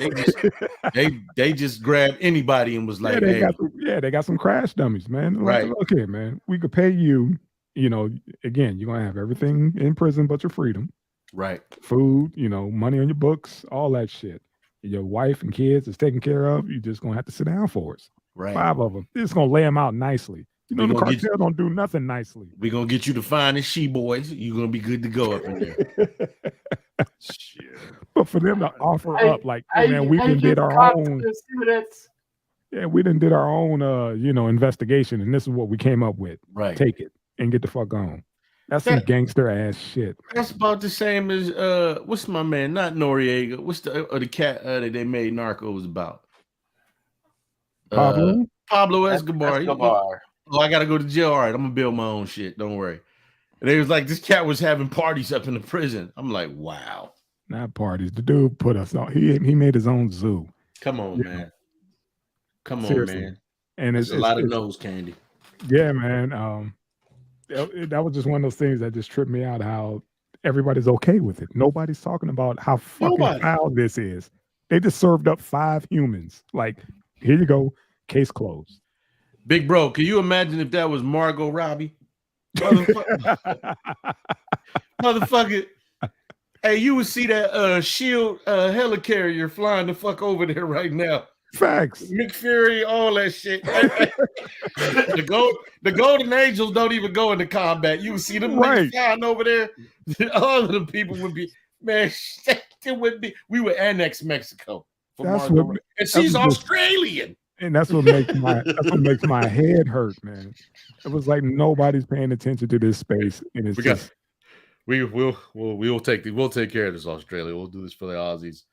They just grabbed anybody and was like, they got some crash dummies, man. Like, look here, man, we could pay you. You know, again, you're gonna have everything in prison but your freedom, right? Food, you know, money on your books, all that shit. Your wife and kids is taken care of. You're just gonna have to sit down for us. Right, 5 of them. They're just gonna lay them out nicely. You know, the cartel don't do nothing nicely. We're gonna get you to find the she boys. You're gonna be good to go up in there. Shit. But for them to offer up, like, man, we done did our own. Yeah, we done did our own, investigation, and this is what we came up with. Right, take it and get the fuck on. That's some gangster ass shit. That's about the same as what's my man? Not Noriega. What's the cat that they made Narcos about? Pablo Escobar. Oh, I gotta go to jail. All right, I'm gonna build my own shit. Don't worry. And they was like, this cat was having parties up in the prison. I'm like, wow. Not parties. The dude put us on. He made his own zoo. Come on, man. Come on, man. And it's a lot of nose candy. Yeah, man. That was just one of those things that just tripped me out. How everybody's okay with it. Nobody's talking about how fucking foul this is. They just served up 5 humans. Like, here you go. Case closed. Big bro, can you imagine if that was Margot Robbie? Motherfucker. Hey, you would see that shield helicarrier flying the fuck over there right now. Facts. McFury, all that shit. The Golden Angels don't even go into combat. You see them niggas flying over there. All of the people would be, man, it would be. We would annex Mexico. And she's Australian. And that's what makes my head hurt, man. It was like nobody's paying attention to this space, and it's we'll take care of this, Australia. We'll do this for the Aussies.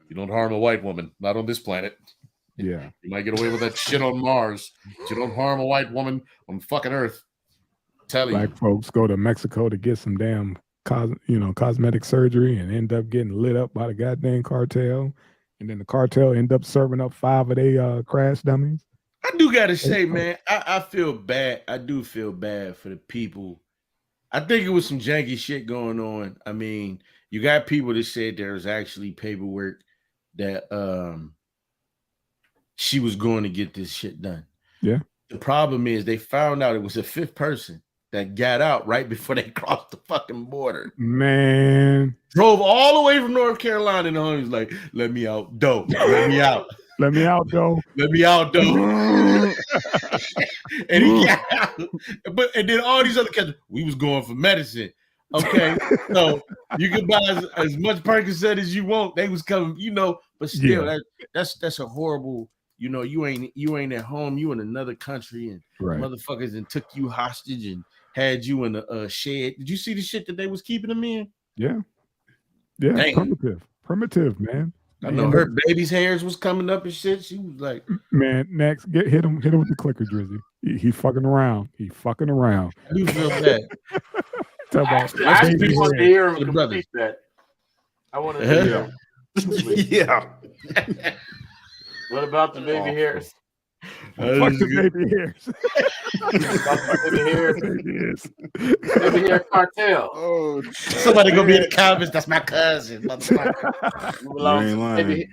You don't harm a white woman, not on this planet. Yeah, you might get away with that shit on Mars, but you don't harm a white woman on fucking Earth. Black folks go to Mexico to get some damn cosmetic surgery and end up getting lit up by the goddamn cartel. And then the cartel end up serving up 5 of their crash dummies. I do gotta say, man, I feel bad. I do feel bad for the people. I think it was some janky shit going on. I mean, you got people that said there was actually paperwork that she was going to get this shit done. Yeah. The problem is they found out it was a 5th person that got out right before they crossed the fucking border. Man. Drove all the way from North Carolina and he was like, let me out, dough. Let me out. Let me out, dough. Let me out, dough. And he got out. And then all these other cats, we was going for medicine. Okay. So you can buy as much Percocet as you want. They was coming, but still, that's a horrible. You ain't at home. You in another country, and motherfuckers and took you hostage and had you in a shed. Did you see the shit that they was keeping them in? Yeah. Primitive, man. I know her baby's hairs was coming up and shit. She was like, man, next hit him with the clicker, Drizzy. He fucking around. I do feel bad. I just want to hear him complete that. I want to hear him. Yeah. What about the baby hairs? Fuck the baby hairs. Baby hair cartel. Oh, somebody gonna be in the comments. That's my cousin.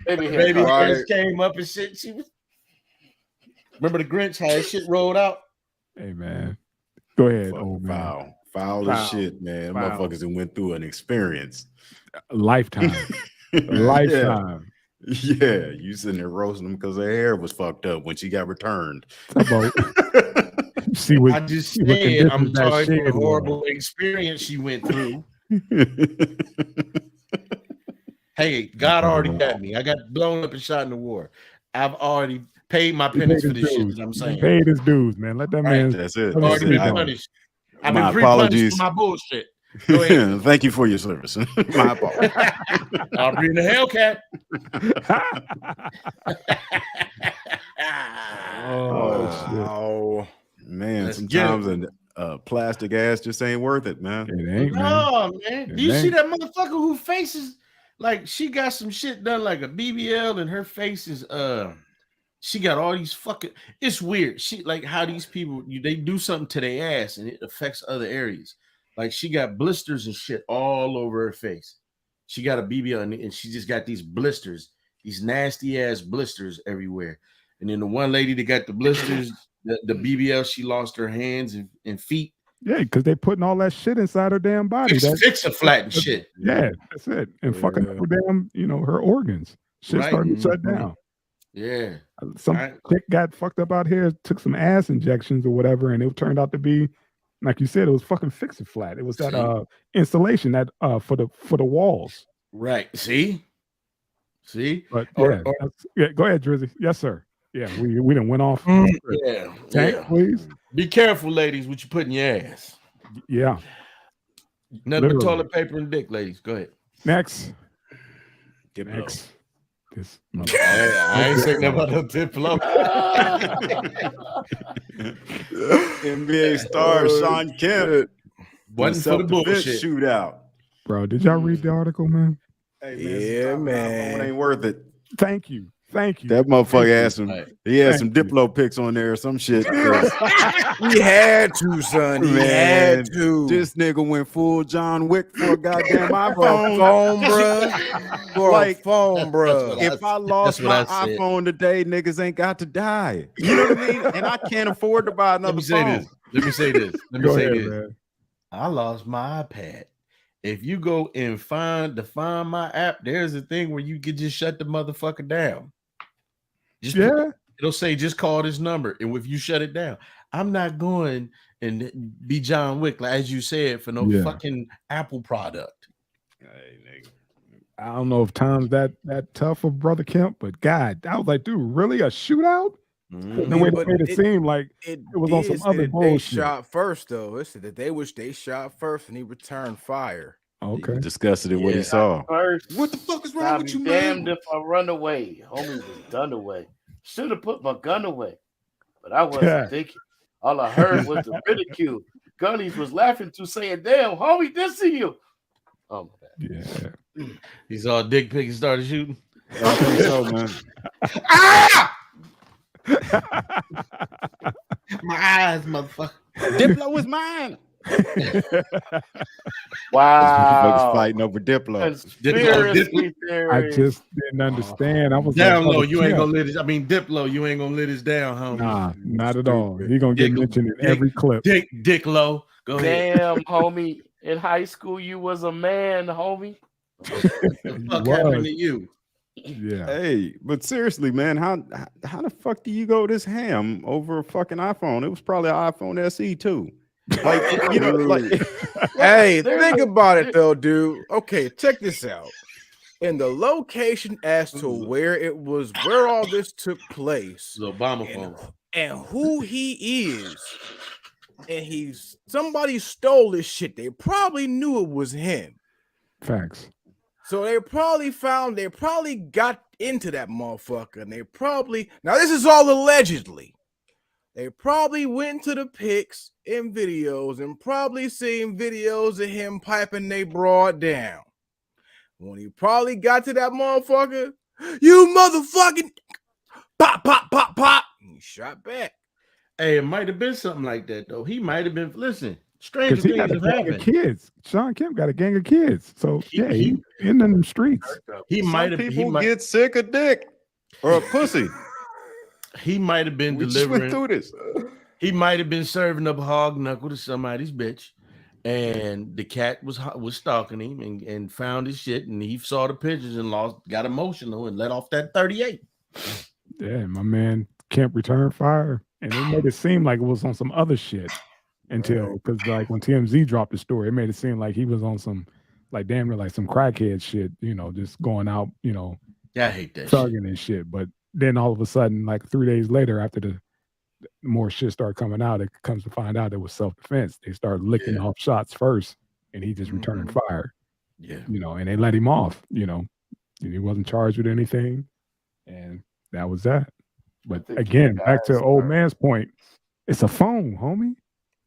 Baby hairs came up and shit. She was. Remember the Grinch how his shit rolled out? Hey man, go ahead, old man. Foul as shit, man. Motherfuckers that went through an experience, a lifetime. Yeah, you sitting there roasting them because their hair was fucked up when she got returned. See what I just said. I'm sorry for the horrible experience she went through. Hey, God already got me. I got blown up and shot in the war. I've already paid my penance for this shit. I'm saying, he paid his dues, man. Let that man. That's it. Already been punished. I've been pre-punished for my bullshit. Thank you for your service. My apologies. I'll bring the Hellcat. Oh man! Sometimes a plastic ass just ain't worth it, man. It ain't, man. Do you see that motherfucker who faces like she got some shit done like a BBL and her face is she got all these fucking. It's weird. She like how these people they do something to their ass and it affects other areas. Like she got blisters and shit all over her face. She got a BBL and she just got these blisters, these nasty ass blisters everywhere. And then the one lady that got the blisters, the BBL, she lost her hands and feet. Yeah, because they putting all that shit inside her damn body. Fix a flat and shit. Yeah, that's it. And fucking up her damn, her organs. Shit starting to shut down. Yeah. Some chick got fucked up out here, took some ass injections or whatever, and it turned out to be, like you said, it was fucking fix it flat. It was that installation that for the walls. Right. See? But go ahead, Drizzy. Yes, sir. Yeah, we done went off. Tank, please. Be careful, ladies, what you put in your ass. Yeah. Nothing but toilet paper and dick, ladies. Go ahead. Next. Diplo. I ain't saying nothing about no Diplo. NBA star Shawn Kemp wasn't for the bullshit shootout. Bro, did y'all read the article, man? Hey, man, it ain't worth it. Thank you. That motherfucker had some. He had some Diplo pics on there or some shit. He had to, son. He had to. This nigga went full John Wick for a goddamn iPhone. Phone, bro. If I lost my iPhone today, niggas ain't got to die. You know what I mean? And I can't afford to buy another phone. Let me say this. Man. I lost my iPad. If you go and find my app, there's a thing where you can just shut the motherfucker down. It'll say just call this number, and if you shut it down, I'm not going and be John Wick, like, as you said, for no fucking Apple product. Hey, nigga. I don't know if time's that tough for Brother Kemp, but God, I was like, dude, really a shootout? The way they made it seem like it was on some other bullshit. They shot first, though. It said that they wish they shot first, and he returned fire. Okay, he discussed it what he saw. First, what the fuck is wrong with you, damned man? If I run away, homie was done away. Should have put my gun away, but I wasn't thinking. All I heard was the ridicule. Gunnies was laughing to saying, "Damn, homie, this see you." Oh my God. Yeah, he saw a dick pic and started shooting. I think so, man. My eyes, motherfucker. Diplo was mine. Wow. Fighting over Diplo. I just didn't understand. I was down low. You ain't gonna let it. I mean, Diplo, you ain't gonna let us down, homie. Nah, not at all. He gonna get mentioned in every clip. Dick low. Go ahead. Damn, homie. In high school, you was a man, homie. What the fuck happened to you? Yeah. Hey, but seriously, man, how the fuck do you go this ham over a fucking iPhone? It was probably an iPhone SE too. Like, you know, like, hey, think about it though, dude. Okay, check this out. In the location as to where it was, where all this took place, the Obama phone, and who he is, and somebody stole this shit. They probably knew it was him. Facts. So they probably got into that motherfucker, and now this is all allegedly. They probably went to the pics and videos and probably seen videos of him piping they broad down. When he probably got to that motherfucker, you motherfucking pop, pop, pop, pop. And he shot back. Hey, it might have been something like that, though. He might have been, listen, strange things have happened. Kids. Shawn Kemp got a gang of kids. So, he in them streets. People get sick of dick or a pussy. He might have been delivering. Through this. He might have been serving up a hog knuckle to somebody's bitch, and the cat was stalking him and found his shit, and he saw the pictures and got emotional and let off that 38. Yeah, my man Kemp returned fire, and it made it seem like it was on some other shit because like when TMZ dropped the story, it made it seem like he was on some like damn near like some crackhead shit, just going out, Yeah, I hate that thugging and shit, but. Then all of a sudden, like 3 days later, after the more shit started coming out, it comes to find out it was self-defense. They started licking off shots first, and he just returned fire. Yeah, and they let him off. He wasn't charged with anything, and that was that. But again, back to old man's point, it's a phone, homie.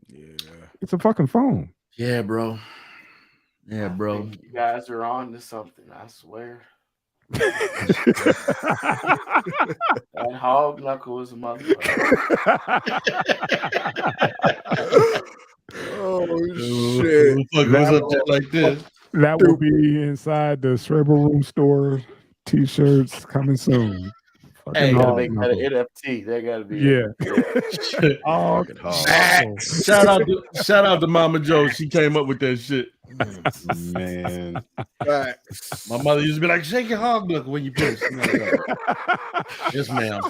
Yeah, it's a fucking phone. Yeah, bro. Yeah, bro. You guys are on to something. I swear. That hog knuckle is a motherfucker. Oh shit! Like this. That will be inside the Shrebel Room store. T-shirts coming soon. Hey, they got an NFT. They gotta be. Shout out to Mama Joe. She came up with that shit. Man, my mother used to be like, "Shake your hog knuckle when you piss." Yes, ma'am.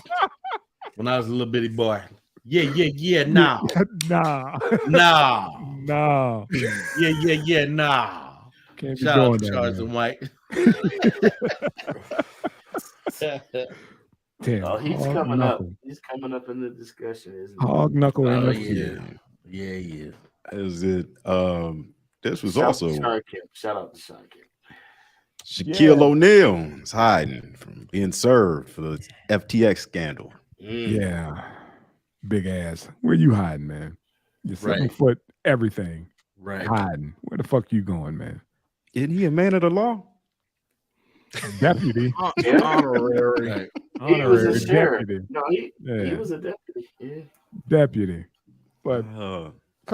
When I was a little bitty boy. Yeah. Nah. Yeah. Nah. Can't Shout out to Charleston White. Damn, he's coming up. He's coming up in the discussion, isn't he? Hog knuckle. Yeah. Is it? This was Shout also Shout out to Shawn Kemp. Shaquille O'Neal is hiding from being served for the FTX scandal. Yeah, big ass. Where you hiding, man? You're 7 foot everything. Right, hiding. Where the fuck you going, man? Isn't he a man of the law? Deputy. Honorary. Right. He was a sheriff. Deputy. No, he was a deputy. Yeah. Deputy. But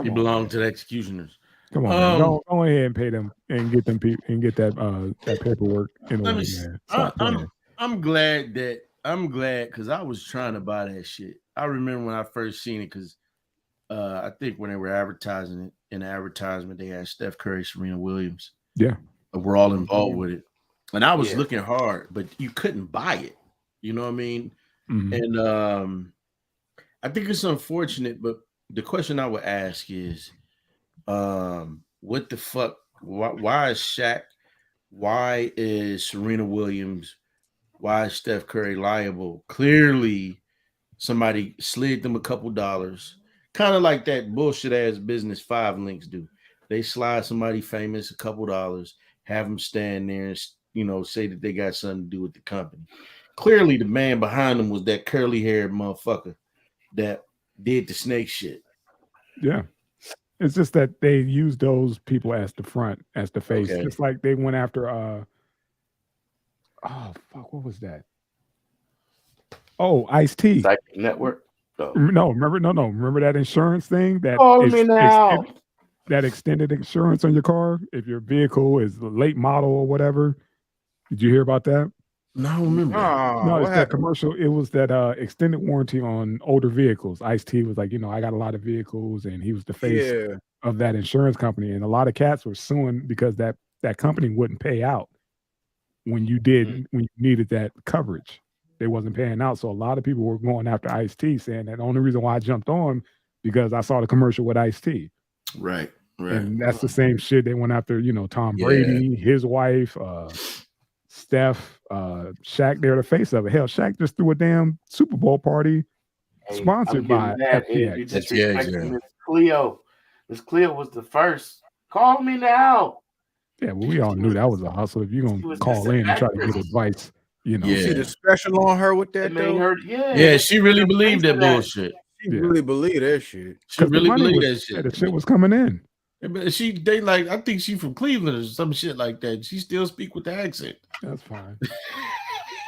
he belonged to the executioners. Come on, man. Go ahead and pay them and get them that paperwork in order, man. I'm glad because I was trying to buy that shit. I remember when I first seen it because I think when they were advertising it in the advertisement, they had Steph Curry, Serena Williams. Yeah. We're all involved with it. And I was looking hard, but you couldn't buy it. You know what I mean? And I think it's unfortunate, but the question I would ask is, what the fuck? Why is Shaq? Why is Serena Williams? Why is Steph Curry liable? Clearly, somebody slid them a couple dollars, kind of like that bullshit ass business 5 links do. They slide somebody famous a couple dollars, have them stand there and say that they got something to do with the company. Clearly, the man behind them was that curly haired motherfucker that did the snake shit. Yeah. It's just that they use those people as the front, as the face. Okay. Just like they went after what was that? Oh, Ice-T. Psychic Network. Remember that insurance thing that Call me now. That extended insurance on your car if your vehicle is a late model or whatever. Did you hear about that? No, I don't remember. No, it's that commercial. It was that extended warranty on older vehicles. Ice-T was like, I got a lot of vehicles, and he was the face of that insurance company. And a lot of cats were suing because that company wouldn't pay out when you needed that coverage. They wasn't paying out. So a lot of people were going after Ice-T, saying that the only reason why I jumped on because I saw the commercial with Ice-T. Right. And that's the same shit they went after, Tom Brady, his wife, Steph, Shaq, they're the face of it. Hell, Shaq just threw a damn Super Bowl party sponsored by FTX. Just respecting Miss Cleo. Miss Cleo was the first. Call me now. Yeah, well, we all knew that was a hustle. If you're gonna call in and try to get advice, See the special on her with that though? Yeah, she really believed that bullshit. She really believed that shit. She really believed that shit. The shit was coming in. I think she from Cleveland or some shit like that. She still speak with the accent. That's fine.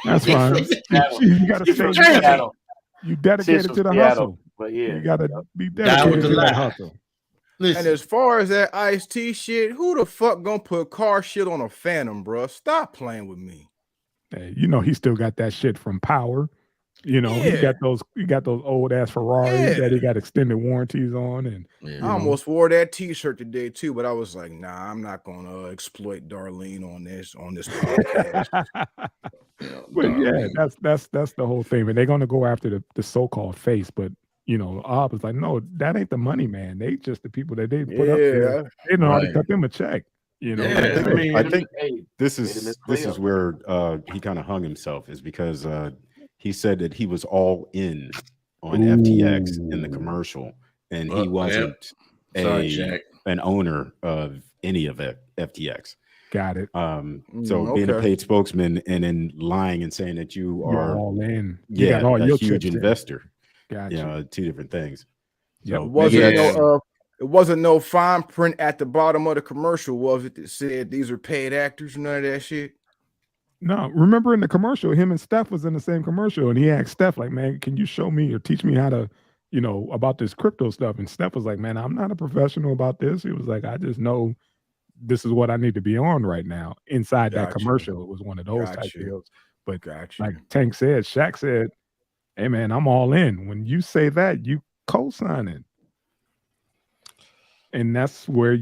That's fine. You gotta stay. You dedicated to the hustle. But yeah, you gotta be dedicated to that hustle. Listen. And as far as that Ice-T shit, who the fuck gonna put car shit on a Phantom, bro? Stop playing with me. Hey, he still got that shit from Power. He got those old ass Ferraris that he got extended warranties on, and I almost wore that T-shirt today too, but I was like, nah, I'm not gonna exploit Darlene on this podcast. But that's the whole thing. And they're gonna go after the so-called face, but Ob is like, no, that ain't the money, man. They just the people that they put up there. They know how to cut them a check. I think this is where he kind of hung himself, is because he said that he was all in on FTX in the commercial, and he wasn't an owner of any of FTX. Got it. So being a paid spokesman and then lying and saying that you're all in, a huge investor. Gotcha. Two different things. So it wasn't no fine print at the bottom of the commercial, was it, that said these are paid actors? None of that shit. No, remember in the commercial, him and Steph was in the same commercial, and he asked Steph, like, man, can you show me or teach me how to, about this crypto stuff? And Steph was like, man, I'm not a professional about this. He was like, I just know this is what I need to be on right now. Inside that commercial, it was one of those type deals. But like Tank said, Shaq said, hey, man, I'm all in. When you say that, you co-signing. And that's where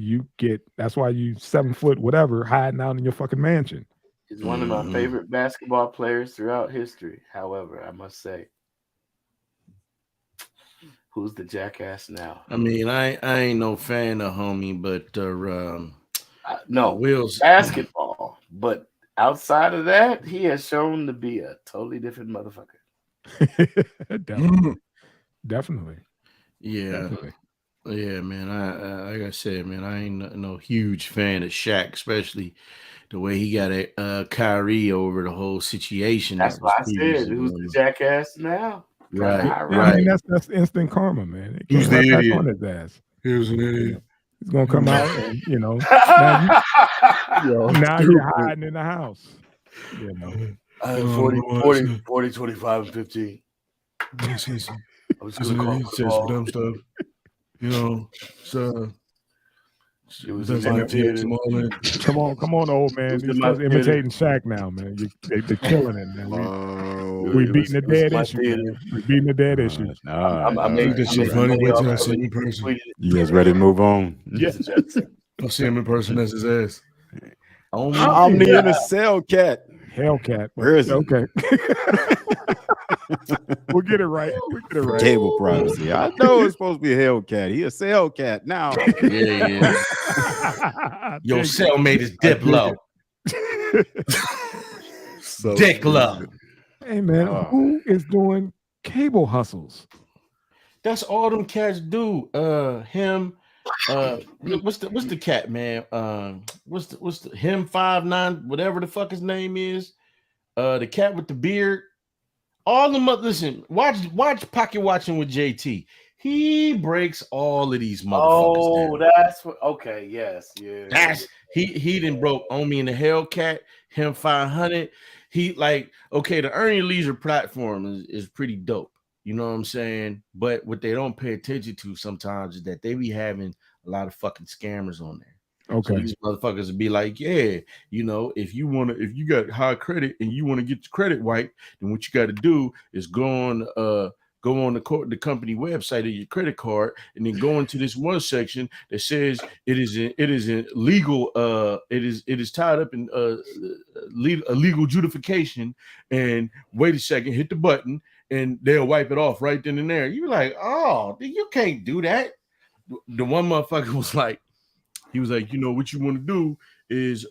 that's why you 7 foot whatever hiding out in your fucking mansion. He's one of my favorite basketball players throughout history. However, I must say, who's the jackass now? I mean, I ain't no fan of homie, but no, Will's basketball. But outside of that, he has shown to be a totally different motherfucker. Definitely. Yeah. Definitely. Yeah, man. I like I said, man, I ain't no huge fan of Shaq, especially the way he got a Kyrie over the whole situation. That's why I said, who's the jackass now? Right. I mean, that's instant karma, man. Who's the idiot? On his ass. Here's an idiot. He's gonna come out and now you're hiding in the house. 40, 25, and 15. I was just gonna call some dumb stuff. It was imitated. Come on, old man. You're imitating Shaq now, man. They're killing it, man. We beating the dead issue. Man. We beating the dead issue. I made this shit funny. Wait till I see him in person. You guys ready to move on? Yes. I'll see him in person. That's his ass. Omni in a cell cat. Hellcat. Where is it? Okay. We'll get it right. We'll get it right. Cable privacy. I know it's supposed to be a Hellcat. He a Hellcat now. Yeah. Your cellmate is Diplo. So Diplo. Hey man, who is doing cable hustles? That's all them cats do. Him. What's the cat, man? What's the him 5'9", whatever the fuck his name is. The cat with the beard. All them. Listen, watch Pocket Watching with JT. He breaks all of these motherfuckers. Oh, that's what. Okay, yes, yeah. That's he done broke On Me and the Hellcat. Him 500. He like okay. The Earn Your Leisure platform is pretty dope. You know what I'm saying? But what they don't pay attention to sometimes is that they be having a lot of fucking scammers on there. Okay. So these motherfuckers would be like, yeah, you know, if you got high credit and you want to get your credit wiped, then what you got to do is go on the company website of your credit card and then go into this one section that says it is legal. It is tied up in a legal justification. And wait a second, hit the button. And they'll wipe it off right then and there. You're like, oh, you can't do that. The one motherfucker was like, you know, what you want to do is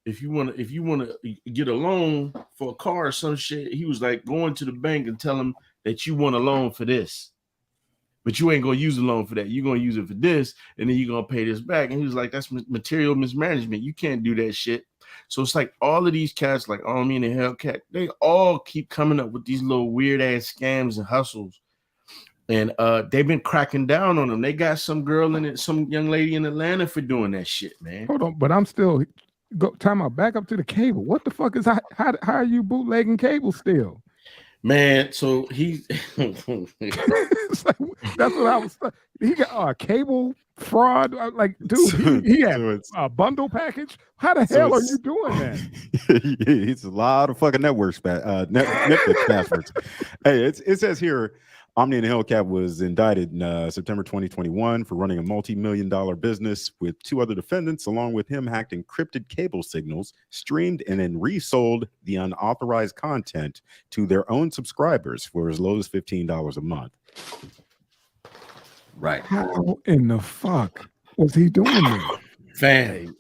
if you want to get a loan for a car or some shit, he was like, go into the bank and tell them that you want a loan for this. But you ain't gonna use the loan for that. You're gonna use it for this, and then you're gonna pay this back. And he was like, that's material mismanagement. You can't do that shit. So it's like all of these cats, like On Me and the Hellcat, they all keep coming up with these little weird ass scams and hustles. And they've been cracking down on them. They got some young lady in Atlanta for doing that shit, man. Hold on, but I'm still time out. Back up to the cable. What the fuck is how are you bootlegging cable still? Man, so he's like, that's what I was. He got cable fraud. Like, dude, he had a bundle package. How the hell are you doing that? It's a lot of fucking Netflix passwords. Hey, it says here, Omni and the Hellcat was indicted in September 2021 for running a multi-million-dollar business with two other defendants. Along with him, hacked encrypted cable signals, streamed and then resold the unauthorized content to their own subscribers for as low as $15 a month. Right. How in the fuck was he doing that? Fam.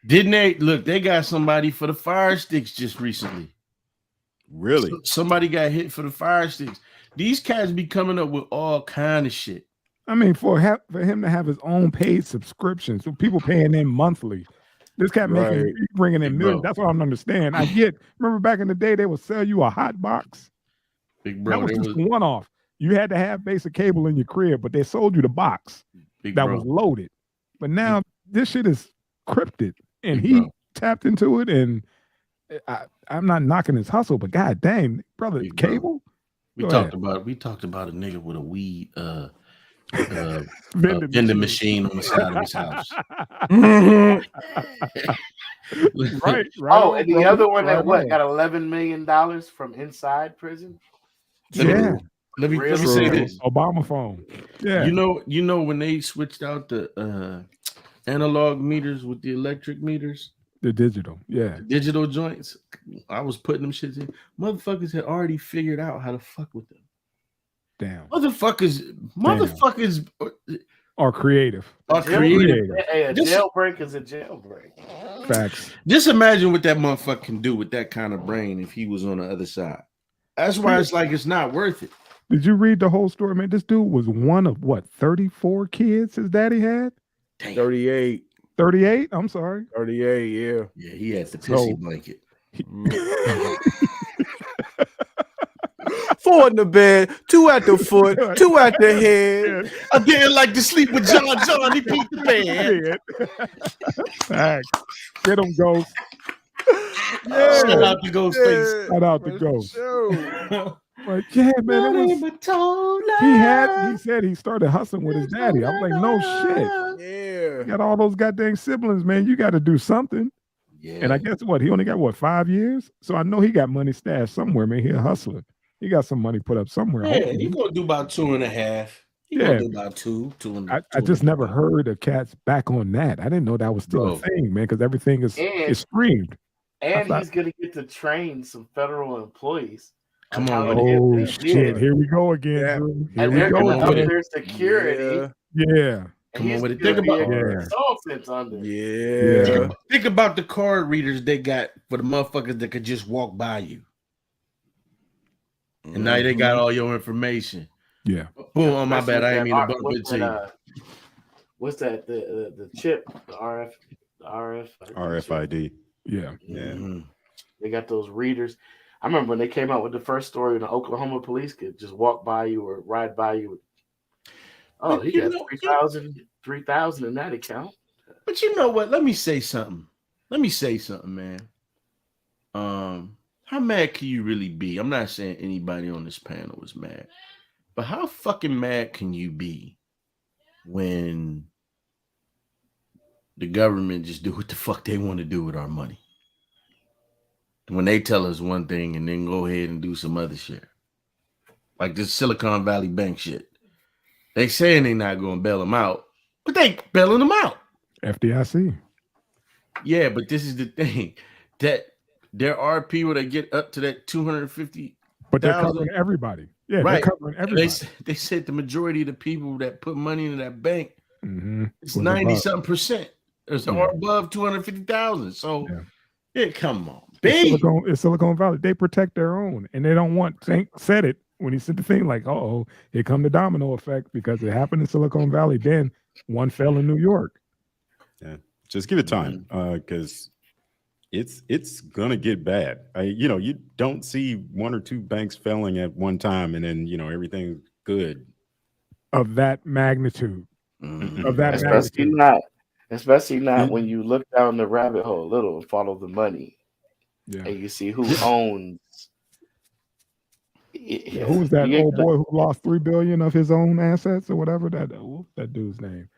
Didn't they look? They got somebody for the fire sticks just recently. Really? Somebody got hit for the fire sticks. These cats be coming up with all kind of shit. I mean, for him to have his own paid subscription, so people paying in monthly. This cat bringing in millions. That's what I don't understand. Remember back in the day, they would sell you a hot box. Big bro, that was just one off. You had to have basic cable in your crib, but they sold you the box was loaded. But now this shit is crypted, and he tapped into it. And I'm not knocking his hustle, but god dang, brother, cable. We talked about a nigga with a weed vending machine on the side of his house. right. Oh, and the other one that got $11 million from inside prison. Yeah. Let me say this. Obama phone. Yeah. You know when they switched out the analog meters with the electric meters. The digital, yeah. Digital joints. I was putting them shits in. Motherfuckers had already figured out how to fuck with them. Damn. Motherfuckers are creative. A jailbreak is a jailbreak. Facts. Just imagine what that motherfucker can do with that kind of brain if he was on the other side. That's why it's like it's not worth it. Did you read the whole story, man? This dude was one of 34 kids his daddy had? Damn. 38. 38? I'm sorry. 38, yeah. Yeah, he had the pissy blanket. 4 in the bed, 2 at the foot, 2 at the head. I didn't like to sleep with John. He beat the bed. Get him, Ghost. Yeah. Shout out to Ghostface. Shout out to Ghost. But yeah, man, he said he started hustling with his daddy. I'm like, no shit. Yeah. You got all those goddamn siblings, man. You got to do something. Yeah. And I guess he only got 5 years? So I know he got money stashed somewhere, man. He a hustler. He got some money put up somewhere. Yeah, he's gonna do about 2.5. He's gonna do about 2. I just never heard of cats back on that. I didn't know that was still a thing, man, because everything is streamed. And he's gonna get to train some federal employees Come on with with it. Oh shit! Here we go again, Yeah. Drew. Here And we they're go. gonna up with it. their security. Yeah. And Come on he's with it. gonna Think be about a Yeah. consultant under. Yeah. Think about the card readers they got for the motherfuckers that could just walk by you. And now they got all your information. Yeah. Boom, on my Especially bad. I ain't with mean to that bump R- into you. What's that? The chip, the RF, RFID. Yeah. Yeah. Mhm. They got those readers. I remember when they came out with the first story, and the Oklahoma police could just walk by you or ride by you. Oh, But he you got know- 3,000 in that account. But you know what? Let me say something, man. How mad can you really be? I'm not saying anybody on this panel is mad, but how fucking mad can you be when the government just do what the fuck they want to do with our money? When they tell us one thing and then go ahead and do some other shit. Like this Silicon Valley Bank shit. They saying they not going to bail them out, but they bailing them out. FDIC. Yeah, but this is the thing. That there are people that get up to that 250. But they're covering everybody. Yeah, Right. they're covering everybody. They said the majority of the people that put money into that bank, it's Was 90-something percent. It's or above 250,000. So, yeah, come on. It's Silicon Valley. They protect their own, and they don't want. Tank said it when he said the thing like, "Oh, here come the domino effect," because it happened in Silicon Valley. Then one fell in New York. Yeah, just give it time, because it's gonna get bad. You don't see one or two banks failing at one time, and then everything's good. Of that magnitude. Of that Especially not when you look down the rabbit hole a little and follow the money. Yeah. And you see who owns. Who was that old boy who lost $3 billion of his own assets or whatever? That dude's name,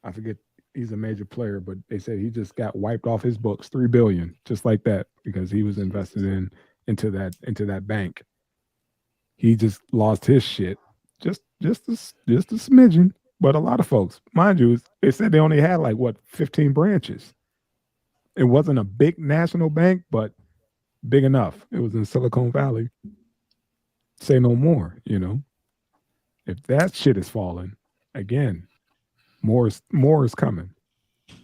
I forget. He's a major player, but they said he just got wiped off his books, $3 billion, just like that, because he was invested into that bank. He just lost his shit, just a smidgen. But a lot of folks, mind you, they said they only had like 15 branches. It wasn't a big national bank, but big enough. It was in Silicon Valley. Say no more, If that shit is falling, again, more is coming.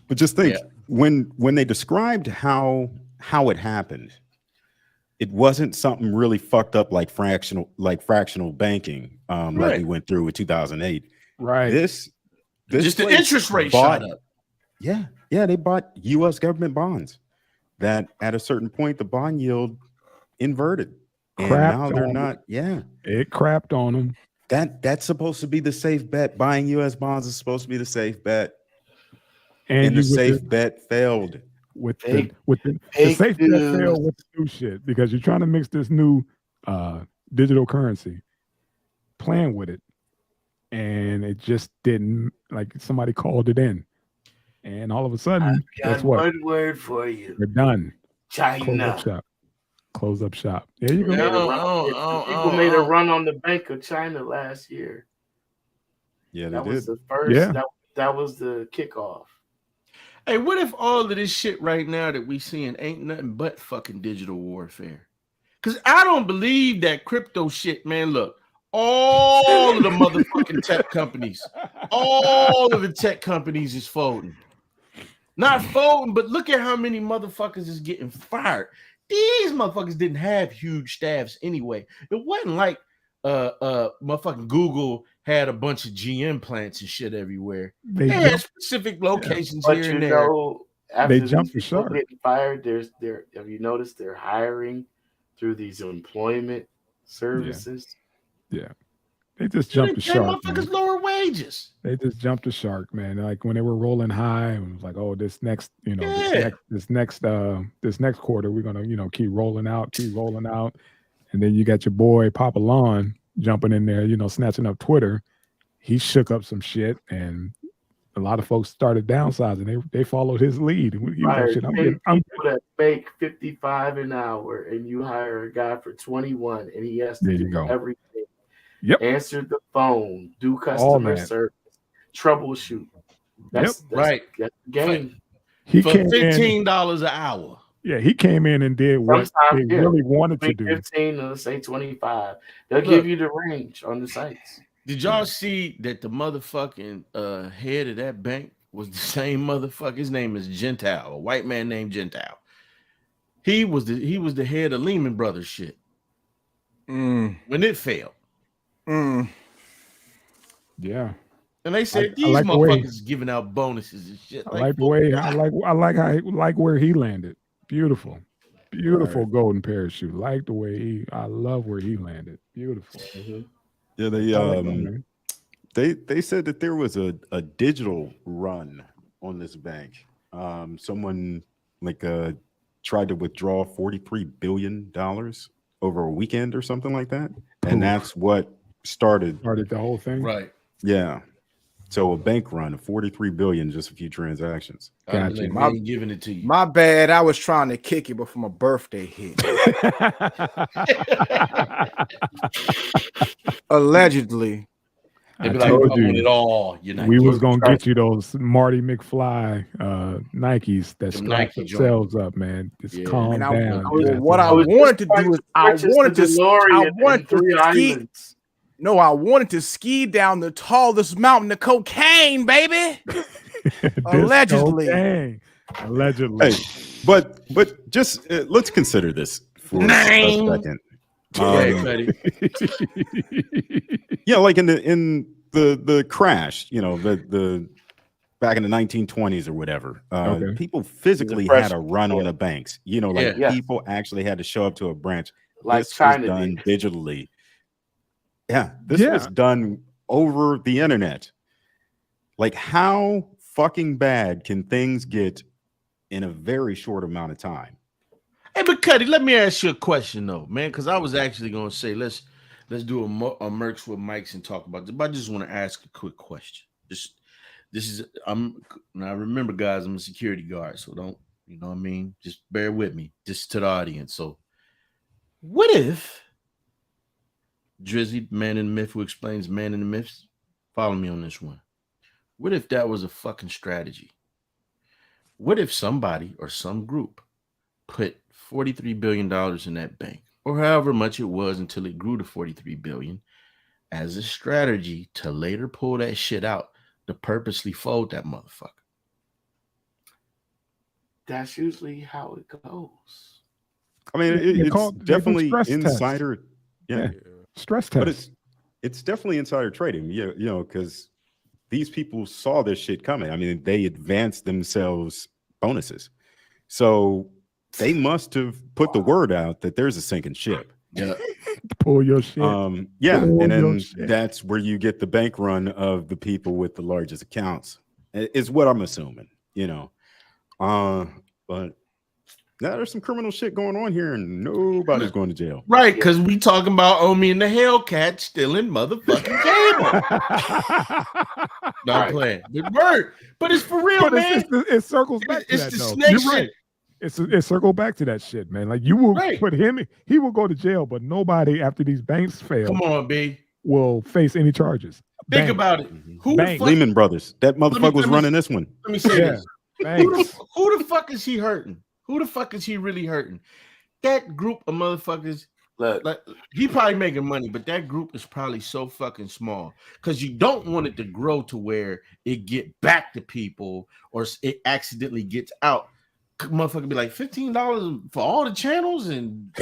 But just think, when they described how it happened, it wasn't something really fucked up like fractional banking, like we went through with 2008. Right. This just the interest rate shot up. Yeah, they bought U.S. government bonds that at a certain point the bond yield inverted, and now they're not. Yeah, it crapped on them. That's supposed to be the safe bet. Buying U.S. bonds is supposed to be the safe bet, and the safe bet failed. With the safe bet failed with the new shit, because you're trying to mix this new digital currency, playing with it, and it just didn't. Like somebody called it in, and all of a sudden, guess what? One word for you. We're done. China. Close up shop. There you go. People made a run on the Bank of China last year. Yeah, that was the first. Yeah. That was the kickoff. Hey, what if all of this shit right now that we seeing ain't nothing but fucking digital warfare? Because I don't believe that crypto shit, man. Look, all of the motherfucking tech companies, all of the tech companies is folding. Not folding, but look at how many motherfuckers is getting fired. These motherfuckers didn't have huge staffs anyway. It wasn't like motherfucking Google had a bunch of GM plants and shit everywhere. They had specific locations here and there. After they jumped the shark. Getting fired, have you noticed they're hiring through these employment services? Yeah. They just jumped the shark. Motherfuckers lower wages. They just jumped the shark, man. Like when they were rolling high, and it was like, oh, this next quarter, we're gonna, keep rolling out. And then you got your boy Papa Lon jumping in there, snatching up Twitter. He shook up some shit, and a lot of folks started downsizing. They followed his lead. People that make $55 an hour, and you hire a guy for 21, and he has to do everything. Yep. Answer the phone, do customer service, troubleshoot. That's the game. For $15 an hour. Yeah, he came in and did what Sometimes, they really wanted to do. 15 to say 25. They'll give you the range on the sites. Did y'all see that the motherfucking head of that bank was the same motherfucker? His name is Gentile, a white man named Gentile. He was the head of Lehman Brothers shit when it failed. Yeah. And they said these like motherfuckers is giving out bonuses and shit. I like the way I like where he landed. Beautiful. Beautiful golden parachute. Like the way I love where he landed. Beautiful. Yeah, they said that there was a digital run on this bank. Someone tried to withdraw $43 billion over a weekend or something like that. And that's what started the whole thing. Right. Yeah. So a bank run of $43 billion, just a few transactions. Gotcha. I'm giving it to you. My bad. I was trying to kick it before my birthday hit. Allegedly. I told you it all. We was gonna get you those Marty McFly Nikes that strap themselves up, man. Just calm down. What I wanted to do is I wanted to ski down the tallest mountain of cocaine, baby. Allegedly. Hey, but just let's consider this for a second. Yeah, like in the crash, the back in the 1920s or whatever, people physically had a run on the banks. People actually had to show up to a branch. Like this China was done did. digitally. Yeah, this was done over the internet. Like, how fucking bad can things get in a very short amount of time? Hey, but Cuddy, let me ask you a question though, man, because I was actually going to say let's do a Mercs with Mics and talk about this. But I just want to ask a quick question. Now remember, guys, I'm a security guard, so don't, you know what I mean? Just bear with me, just to the audience. So, what if Drizzy, man in the myth, who explains man in the myths, follow me on this one? What if that was a fucking strategy? What if somebody or some group put $43 billion in that bank, or however much it was until it grew to $43 billion, as a strategy to later pull that shit out to purposely fold that motherfucker? That's usually how it goes. I mean, it's definitely insider. Yeah. Stress test. But it's definitely insider trading. Because these people saw this shit coming. I mean, they advanced themselves bonuses. So they must have put the word out that there's a sinking ship. Yeah. Pull your shit. And then that's where you get the bank run of the people with the largest accounts, is what I'm assuming, but now there's some criminal shit going on here and nobody's going to jail. Right, because we talking about Omi and the Hellcat stealing motherfucking cable. Not playing. Good word. But it's for real, man. It circles back to that, the though. snake You're shit. right. It circled back to that shit, man. Like, you will put him, he will go to jail, but nobody after these banks fail. Come on, B. Will face any charges. Think about it. Who the fuck, Lehman Brothers. That motherfucker was running this one. Let me say this. Who the fuck is he hurting? Who the fuck is he really hurting? That group of motherfuckers, like, he probably making money, but that group is probably so fucking small because you don't want it to grow to where it get back to people or it accidentally gets out. Motherfucker be like $15 for all the channels and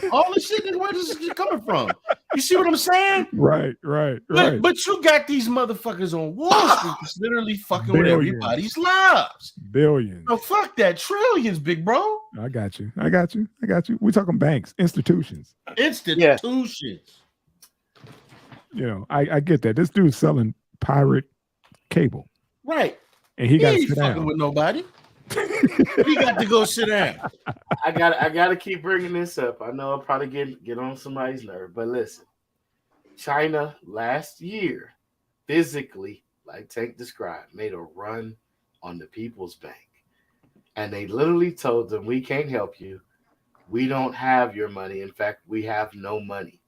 all the shit. Where this shit coming from? You see what I'm saying? Right. But you got these motherfuckers on Wall Street that's literally fucking with everybody's lives. Billions. No, fuck that. Trillions, big bro. I got you. We talking banks, institutions. Institutions. I get that. This dude's selling pirate cable. Right. And he got to sit down. Fucking with nobody. He got to go sit down. I gotta keep bringing this up. I know I'll probably get on somebody's nerve, but listen, China last year, physically, like Tank described, made a run on the People's Bank, and they literally told them, "We can't help you. We don't have your money. In fact, we have no money."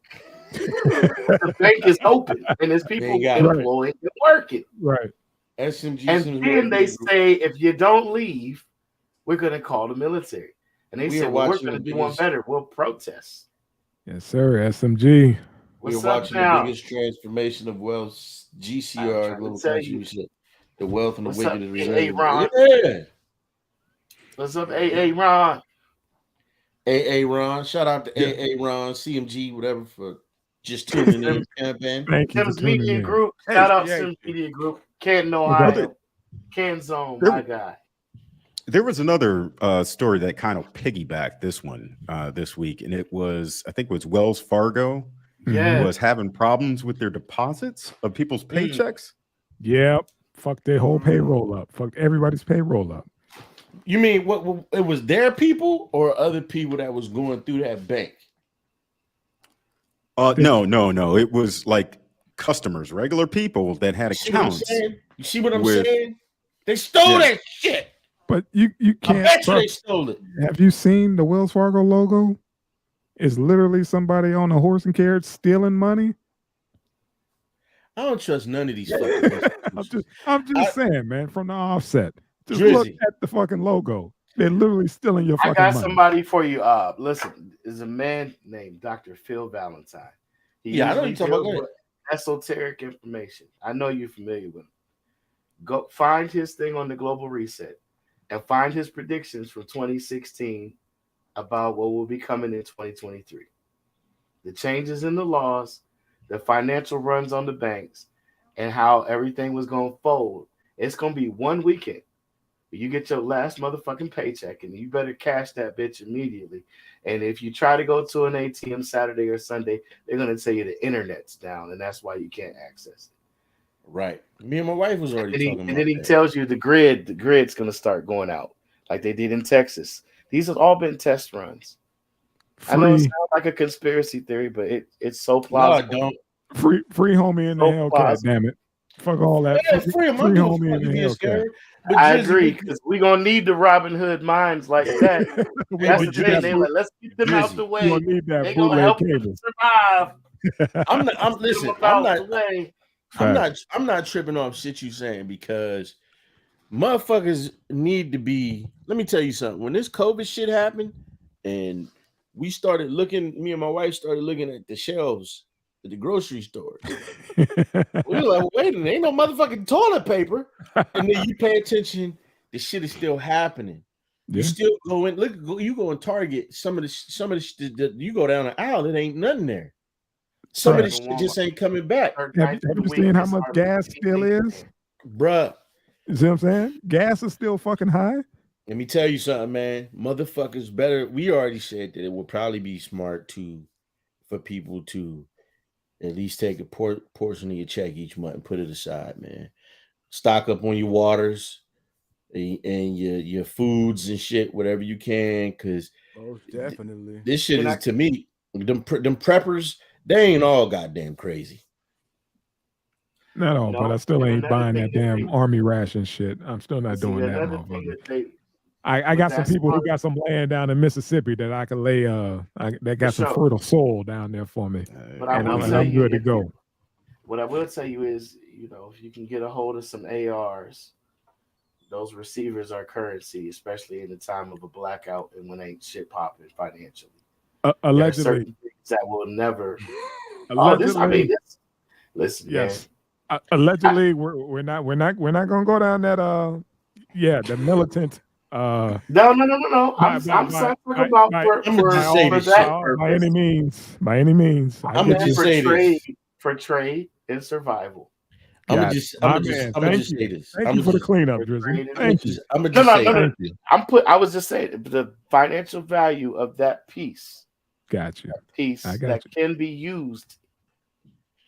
The bank is open, and there's people employed and working. Right. SMG, and then they say, if you don't leave, we're going to call the military. And they said, well, we're going to do one better. We'll protest. Yes, sir. SMG. We're watching the biggest transformation of wealth, GCR, global country. The wealth and the wicked is reserved. Ron? Yeah. What's up, AA Ron? AA Ron. Shout out to AA Ron, CMG, whatever, for just tuning in campaign. Thank you. Sims Media Group. Shout out Sims Media Group. Canton, Ohio. Can Zone, my guy. There was another story that kind of piggybacked this one this week, and it was, I think it was Wells Fargo was having problems with their deposits of people's paychecks. Yep. Fucked their whole payroll up. Fucked everybody's payroll up. You mean what? It was their people or other people that was going through that bank? No. It was like customers, regular people that had accounts. You see what I'm saying? They stole that shit. But you can't. I bet you they stole it. Have you seen the Wells Fargo logo? It's literally somebody on a horse and carriage stealing money. I don't trust none of these. I'm just saying, man. From the offset, just look at the fucking logo. They're literally stealing your fucking money. I got somebody for you. Listen, is a man named Dr. Phil Valentine. I know you're talking about that. Esoteric information. I know you're familiar with him. Go find his thing on the Global Reset and find his predictions from 2016 about what will be coming in 2023. The changes in the laws, the financial runs on the banks, and how everything was going to fold. It's going to be one weekend. You get your last motherfucking paycheck, and you better cash that bitch immediately. And if you try to go to an ATM Saturday or Sunday, they're going to tell you the internet's down, and that's why you can't access it. Right. Me and my wife was already talking about that. And then he tells you the grid's going to start going out like they did in Texas. These have all been test runs. I know it sounds like a conspiracy theory, but it's so plausible. No, I don't. Free homie in the Hellcat, damn it. Fuck all that. Yeah, free homie in the Hellcat. I agree, because we're going to need the Robin Hood minds like that. That's the thing. They're like, let's get them out the way. They're going to help them survive. I'm not tripping off shit you saying, because motherfuckers need to be. Let me tell you something. When this COVID shit happened and me and my wife started looking at the shelves at the grocery stores. We were like, wait a minute, ain't no motherfucking toilet paper. And then you pay attention, the shit is still happening. Yeah. You still go in, you go in Target, some of the you go down the aisle, it ain't nothing there. Some of this shit just ain't coming back. Have you seen how much gas still is? Bruh. You see what I'm saying? Gas is still fucking high. Let me tell you something, man. Motherfuckers better. We already said that it would probably be smart for people to at least take a portion of your check each month and put it aside, man. Stock up on your waters and your foods and shit, whatever you can, because definitely this shit is, to me, them preppers, they ain't all goddamn crazy. Not all, but I still ain't buying that damn army ration shit. I'm still not doing that, motherfucker. I got some people who got some land down in Mississippi that I can lay that got some fertile soil down there for me. But I'm good to go. What I will tell you is, if you can get a hold of some ARs, those receivers are currency, especially in the time of a blackout and when ain't shit popping financially. Allegedly, certain things that will never. Listen, yes. Man. Allegedly, we're not gonna go down that the militant. No. I'm talking about by any means. I'm gonna just say this for trade and survival. I'm gonna just say this. Thank you for the cleanup, Drizzy. Thank you. I'm gonna just say this. I was just saying the financial value of that piece. Got you. Piece that can be used.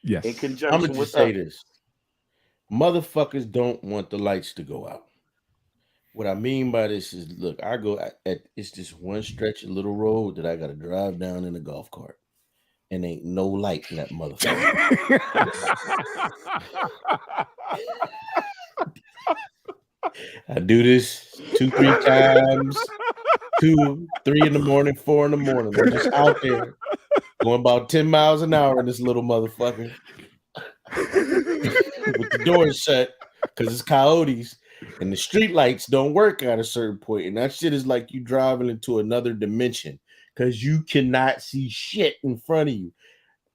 Yes. In conjunction I'm gonna just say this. Motherfuckers don't want the lights to go out. What I mean by this is, look, I go it's just one stretch of little road that I got to drive down in a golf cart, and ain't no light in that motherfucker. I do this 2-3 times, 2, 3 in the morning, 4 in the morning. I'm just out there going about 10 miles an hour in this little motherfucker with the doors shut because it's coyotes. And the street lights don't work at a certain point, and that shit is like you driving into another dimension because you cannot see shit in front of you.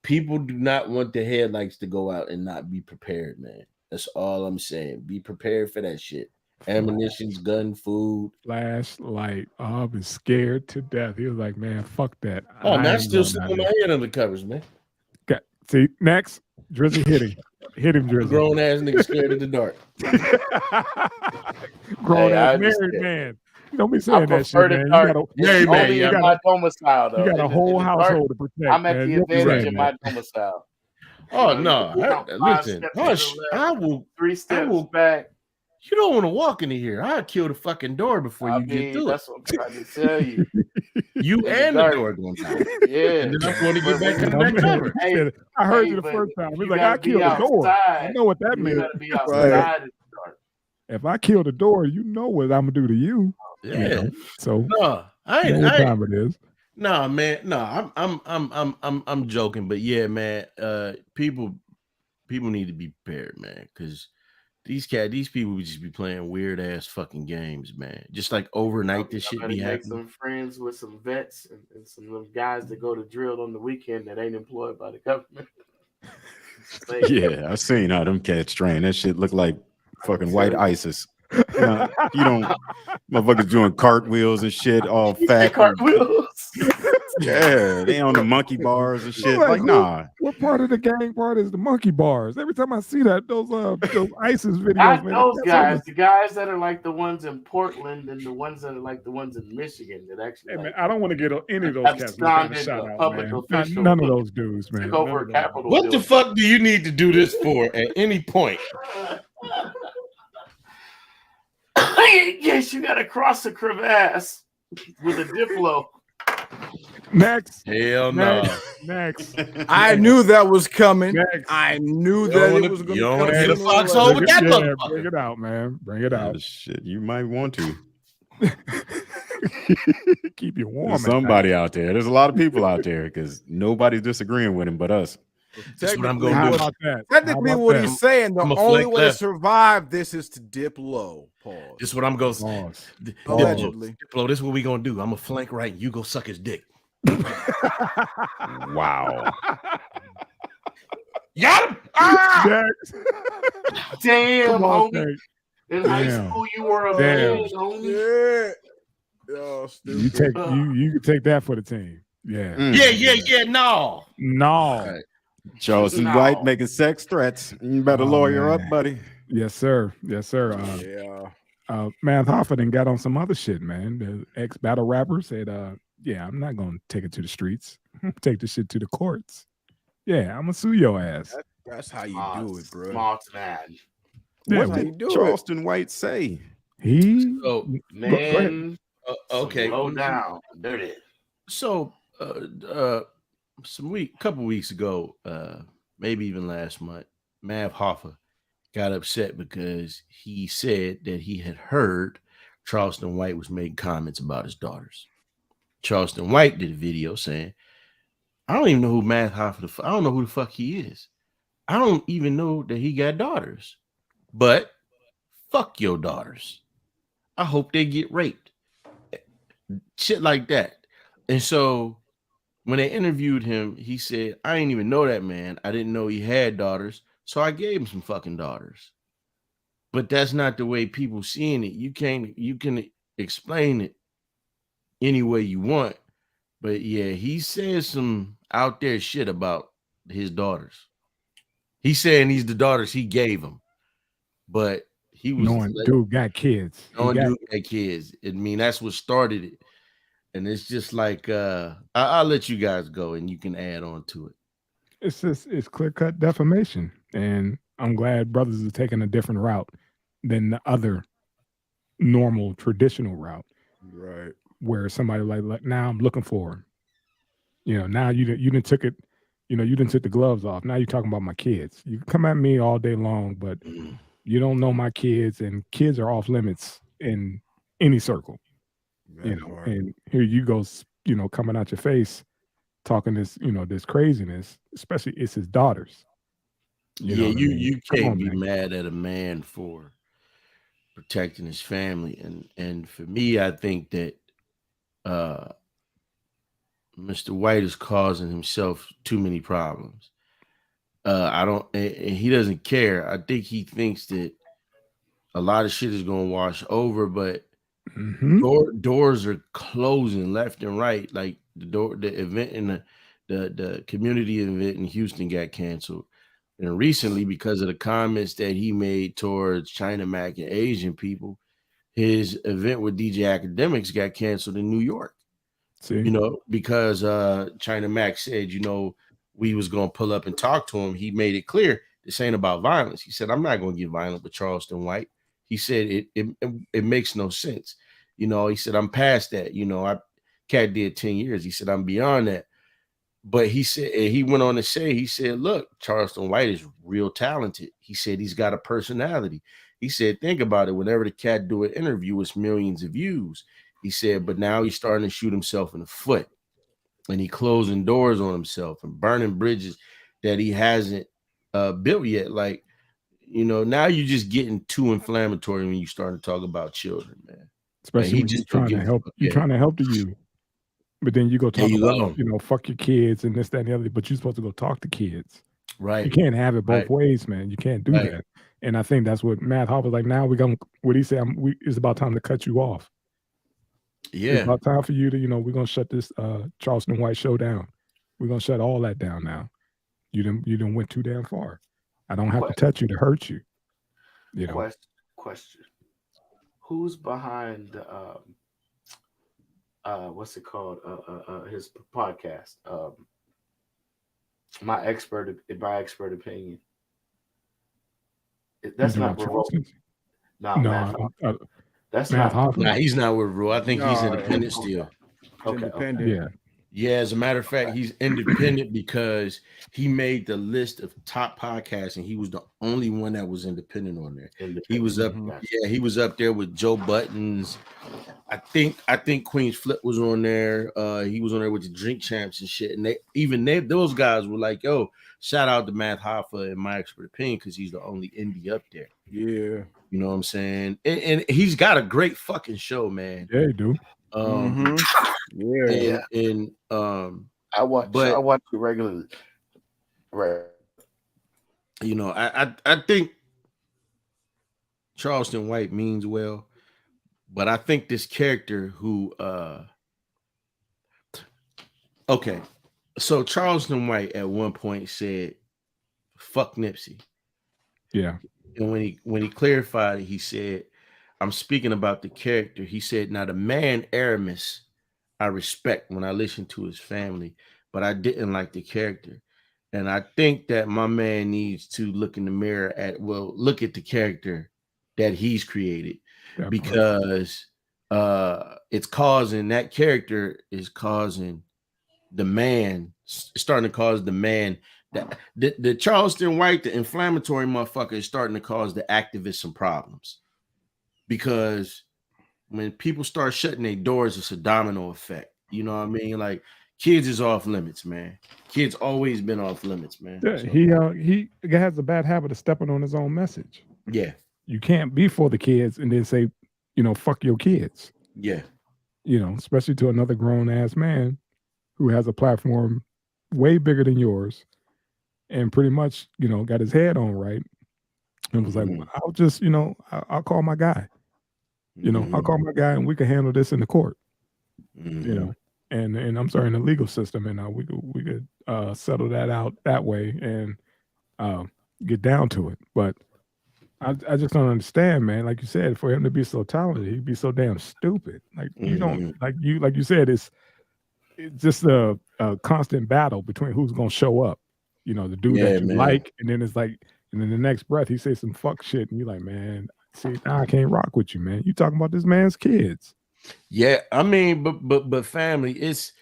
People do not want the headlights to go out and not be prepared, man. That's all I'm saying. Be prepared for that shit. Ammunitions, gun, food. Flashlight. Oh, I was scared to death. He was like, man, fuck that. Oh, man, I ain't still going sitting out on my there." head under covers, man. Okay. See, next, Drizzy hit him. Hit him, Drizzy. Grown ass nigga scared of the dark. Grown Hey, I ass married understand. man. Don't be I saying that shit, prefer the man. You dark. gotta, Hey, man, Only you in my domicile, though. you got a In the whole dark, household to protect. I'm at man. the Don't be advantage saying in that. my domicile. Oh, You no. can count 5 Listen, steps to hush. the left, I will. 3 steps will- back. You don't want to walk into here. I'll kill the fucking door before you get through it. That's what I'm trying to tell you. You in and the the dark. door going down. Yeah. And then I'm going to But get back when under you- that cover. He said, I heard you the but first time. He's you like, gotta I be killed the door. I outside. know what that You means. gotta be outside in the dark. If I kill the door, you know what I'm gonna do to you. Yeah. You know? So No, I you ain't. know what time it is. No, man. No, I'm joking, but yeah, man. People need to be prepared, man, because these people would just be playing weird ass fucking games, man. Just like overnight, this shit I be better make happening. some friends with some vets and some of them guys that go to drill on the weekend that ain't employed by the government. Yeah, I seen how them cats train. That shit look like fucking white ISIS. You don't motherfuckers doing cartwheels and shit, all fat. Cartwheels. Yeah, they on the monkey bars and shit. Like, Like, nah. What part of the gang part is the monkey bars? Every time I see that, those ISIS videos, Not man, those that's guys, the guys that are like the ones in Portland and the ones that are like the ones in Michigan that actually. Hey, like, man, I don't want to get any of those cats. absconded Shout a out, public man. official None of those dudes, man. took None over of a those. Capitol What the building. fuck do you need to do this for at any point? Yes, you got to cross a crevasse with a Diplo. Next. Hell no. Next. I knew that was coming. Next. I knew You that don't it wanna- was going you to don't come. wanna hit a sooner or foxhole later. with that Yeah, motherfucker. bring it out, man. Bring it out. Shit, you might want to. Keep you warm. There's somebody out there. There's a lot of people out there because nobody's disagreeing with him but us. That's what I'm Technically, gonna How do. about that? Technically, How about what that? he's saying, the I'm a only flank way to left. survive this is to dip low. Pause. This is what I'm going to Pause. Allegedly. Diplo, this is what we going to do. I'm going to flank right. You go suck his dick. Wow. Got him. Ah! Next. Damn, Come on, homie. Tank. In high Damn. school, you were a Damn. man, homie. Yeah. Oh, stupid. You take you can take that for the team. Yeah. Yeah. No. No. Right. Charleston No. White making sex threats. You better Oh, lawyer man. up, buddy. Yes, sir. Yes, sir. Yeah. Man, Hoffa then got on some other shit, man. The ex-battle rapper said, yeah, I'm not gonna take it to the streets. Take the shit to the courts. Yeah, I'm gonna sue your ass. That's how you do it, bro. Smart man. Yeah, What how did you do it. Charleston White say? he So, Man, okay. slow down. Dirty. So, couple weeks ago, maybe even last month, Mav Hoffa got upset because he said that he had heard Charleston White was making comments about his daughters. Charleston White did a video saying, I don't even know who Mav Hoffa, I don't know who the fuck he is. I don't even know that he got daughters, but fuck your daughters. I hope they get raped. Shit like that. And so when they interviewed him, he said, I didn't even know that man. I didn't know he had daughters. So I gave him some fucking daughters. But that's not the way people seeing it. You can explain it any way you want. But yeah, he said some out there shit about his daughters. He's saying these the daughters he gave him. But he was knowing dude got kids. knowing dude got kids. I mean, that's what started it. And it's just like I'll let you guys go and you can add on to it. It's clear-cut defamation. And I'm glad brothers are taking a different route than the other normal traditional route. Right. Where somebody like now I'm looking for him. You know, now you didn't took it, you didn't took the gloves off. Now you're talking about my kids. You can come at me all day long, but you don't know my kids, and kids are off limits in any circle. And here you go, coming out your face, talking this, this craziness, especially it's his daughters. You can't be mad at a man for protecting his family. And for me, I think that Mr. White is causing himself too many problems. He doesn't care. I think he thinks that a lot of shit is gonna wash over, but doors are closing left and right. Like the event in the community event in Houston got canceled. And recently, because of the comments that he made towards China Mac and Asian people, his event with DJ Academics got canceled in New York. See? Because China Mac said, we was going to pull up and talk to him. He made it clear this ain't about violence. He said, I'm not going to get violent with Charleston White. He said, it makes no sense. He said, I'm past that. Cat did 10 years. He said, I'm beyond that. But he said, he went on to say, he said, look, Charleston White is real talented. He said, he's got a personality. He said, think about it. Whenever the cat do an interview, it's millions of views. He said, but now he's starting to shoot himself in the foot. And he closing doors on himself and burning bridges that he hasn't built yet. Like, now you're just getting too inflammatory when you start to talk about children, man. Especially when you're trying to help. You're trying to help the youth. But then you go talk about, fuck your kids and this, that, and the other. But you're supposed to go talk to kids. Right. You can't have it both ways, man. You can't do that. And I think that's what Matt Hoffa was like. Now what he said, it's about time to cut you off. Yeah. It's about time for you to, we're going to shut this Charleston White show down. We're going to shut all that down now. You done went too damn far. I don't have to touch you to hurt you. Question. Who's behind what's it called? His podcast. My expert opinion. That's not Charleston. No, that's Matt not. Hoffa. Nah, he's not with Rule. I think he's independent still. Independent. Yeah. Yeah, as a matter of fact, he's independent because he made the list of top podcasts, and he was the only one that was independent on there. He was up, he was up there with Joe Buttons. I think Queen's Flip was on there. He was on there with the Drink Champs and shit. And those guys were like, "Yo, shout out to Matt Hoffa in my expert opinion because he's the only indie up there." Yeah, you know what I'm saying. And he's got a great fucking show, man. Yeah, he do. Yeah. And I watch it regularly. Right. I think Charleston White means well, but I think this character who okay. So Charleston White at one point said, "Fuck Nipsey." Yeah. And when he clarified it, he said, I'm speaking about the character. He said, now the man Aramis, I respect when I listen to his family, but I didn't like the character. And I think that my man needs to look in the mirror look at the character that he's created, because it's causing that character is causing the man, starting to cause the man that the Charleston White, the inflammatory motherfucker, is starting to cause the activists some problems. Because when people start shutting their doors, it's a domino effect. You know what I mean? Like, kids is off limits, man. Kids always been off limits, man. Yeah, so. He has a bad habit of stepping on his own message. Yeah. You can't be for the kids and then say, fuck your kids. Yeah. Especially to another grown ass man who has a platform way bigger than yours and pretty much, got his head on right. And was like, I'll just, I'll call my guy. I'll call my guy and we can handle this in the court. And I'm sorry, in the legal system, and we could settle that out that way and get down to it. But I just don't understand, man. Like you said, for him to be so talented, he'd be so damn stupid. Like you don't like you said, it's just a constant battle between who's gonna show up. The dude that you like, and then it's like, and then the next breath he says some fuck shit, and you're like, man, see, now I can't rock with you, man. You talking about this man's kids? Yeah, I mean, but family, it's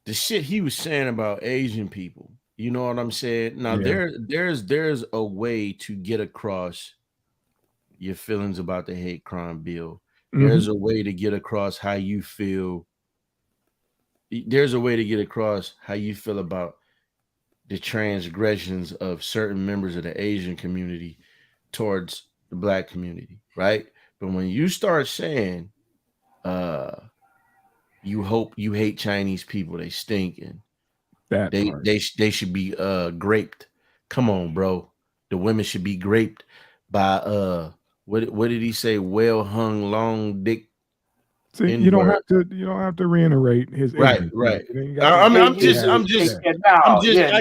the shit he was saying about Asian people. You know what I'm saying? Now there's a way to get across your feelings about the hate crime bill. There's a way to get across how you feel. There's a way to get across how you feel about the transgressions of certain members of the Asian community towards the Black community, right? But when you start saying, you hate Chinese people, they stinking. They should be graped. Come on, bro. The women should be graped by what did he say? Well hung, long dick. See, you don't have to reiterate his ignorance. Right.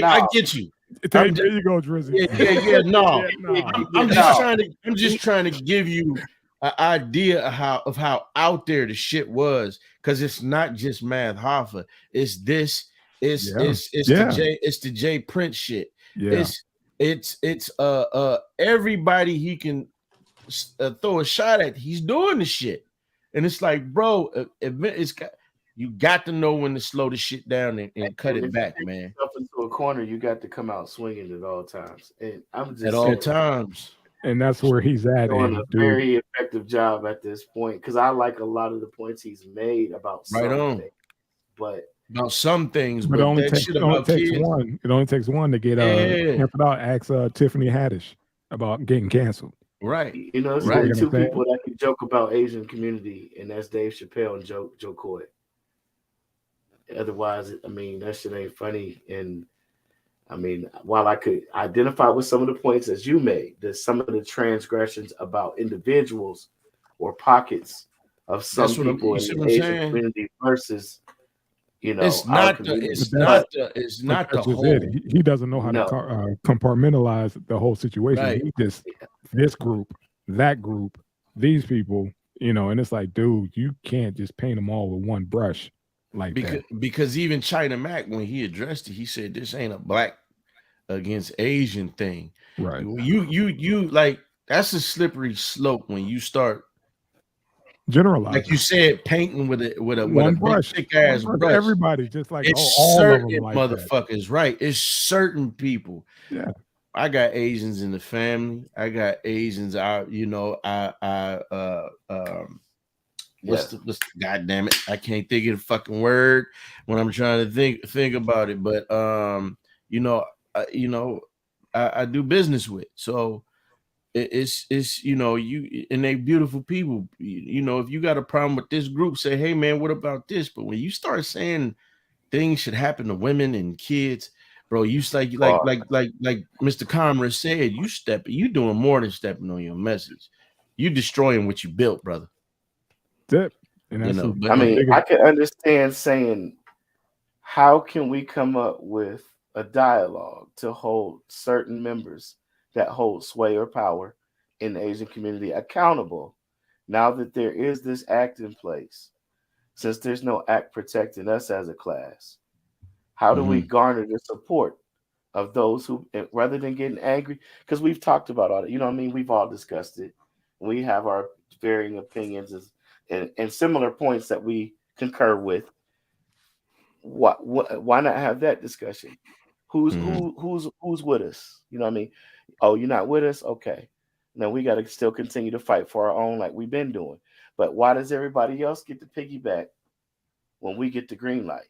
I get you. There you go, Drizzy. No. I'm just trying to give you an idea of how out there the shit was, because it's not just Math Hoffa. It's this. It's the Jay Prince shit. Yeah. It's everybody he can throw a shot at. He's doing the shit, and it's like, bro, you got to know when to slow the shit down and cut it back, man. Into a corner, you got to come out swinging at all times, and I'm just at all times. And that's where he's at. Doing a very effective job at this point, because I like a lot of the points he's made about some things, but it only takes one. It only takes one to get ask Tiffany Haddish about getting canceled. Right. You know, it's only two people that can joke about Asian community, and that's Dave Chappelle and Joe Coy. Otherwise, I mean, that shit ain't funny. And I mean, while I could identify with some of the points as you made, there's some of the transgressions about individuals or pockets of some people in the Asian community versus, it's not the whole. He doesn't know how to compartmentalize the whole situation. Right. He just this group, that group, these people, and it's like, dude, you can't just paint them all with one brush. Because even China Mac, when he addressed it, he said this ain't a black against Asian thing. Right. You like, that's a slippery slope when you start generalizing. Like you said, painting with a brush, thick ass brush. Everybody just like it's all certain of them like motherfuckers, that. Right? It's certain people. Yeah. I got Asians in the family. I got Asians out, what's the goddamn it? I can't think of the fucking word when I'm trying to think about it. But I do business with. So it's you, and they beautiful people. If you got a problem with this group, say, hey man, what about this? But when you start saying things should happen to women and kids, bro, you like Mr. Commerce said, you doing more than stepping on your message. You destroying what you built, brother. And I can understand saying, how can we come up with a dialogue to hold certain members that hold sway or power in the Asian community accountable now that there is this act in place, since there's no act protecting us as a class? How do we garner the support of those who, rather than getting angry, because we've talked about all that, we've all discussed it. We have our varying opinions and similar points that we concur with. Why not have that discussion? Who's with us? Oh, you're not with us? Okay. Now we got to still continue to fight for our own like we've been doing. But why does everybody else get to piggyback when we get the green light?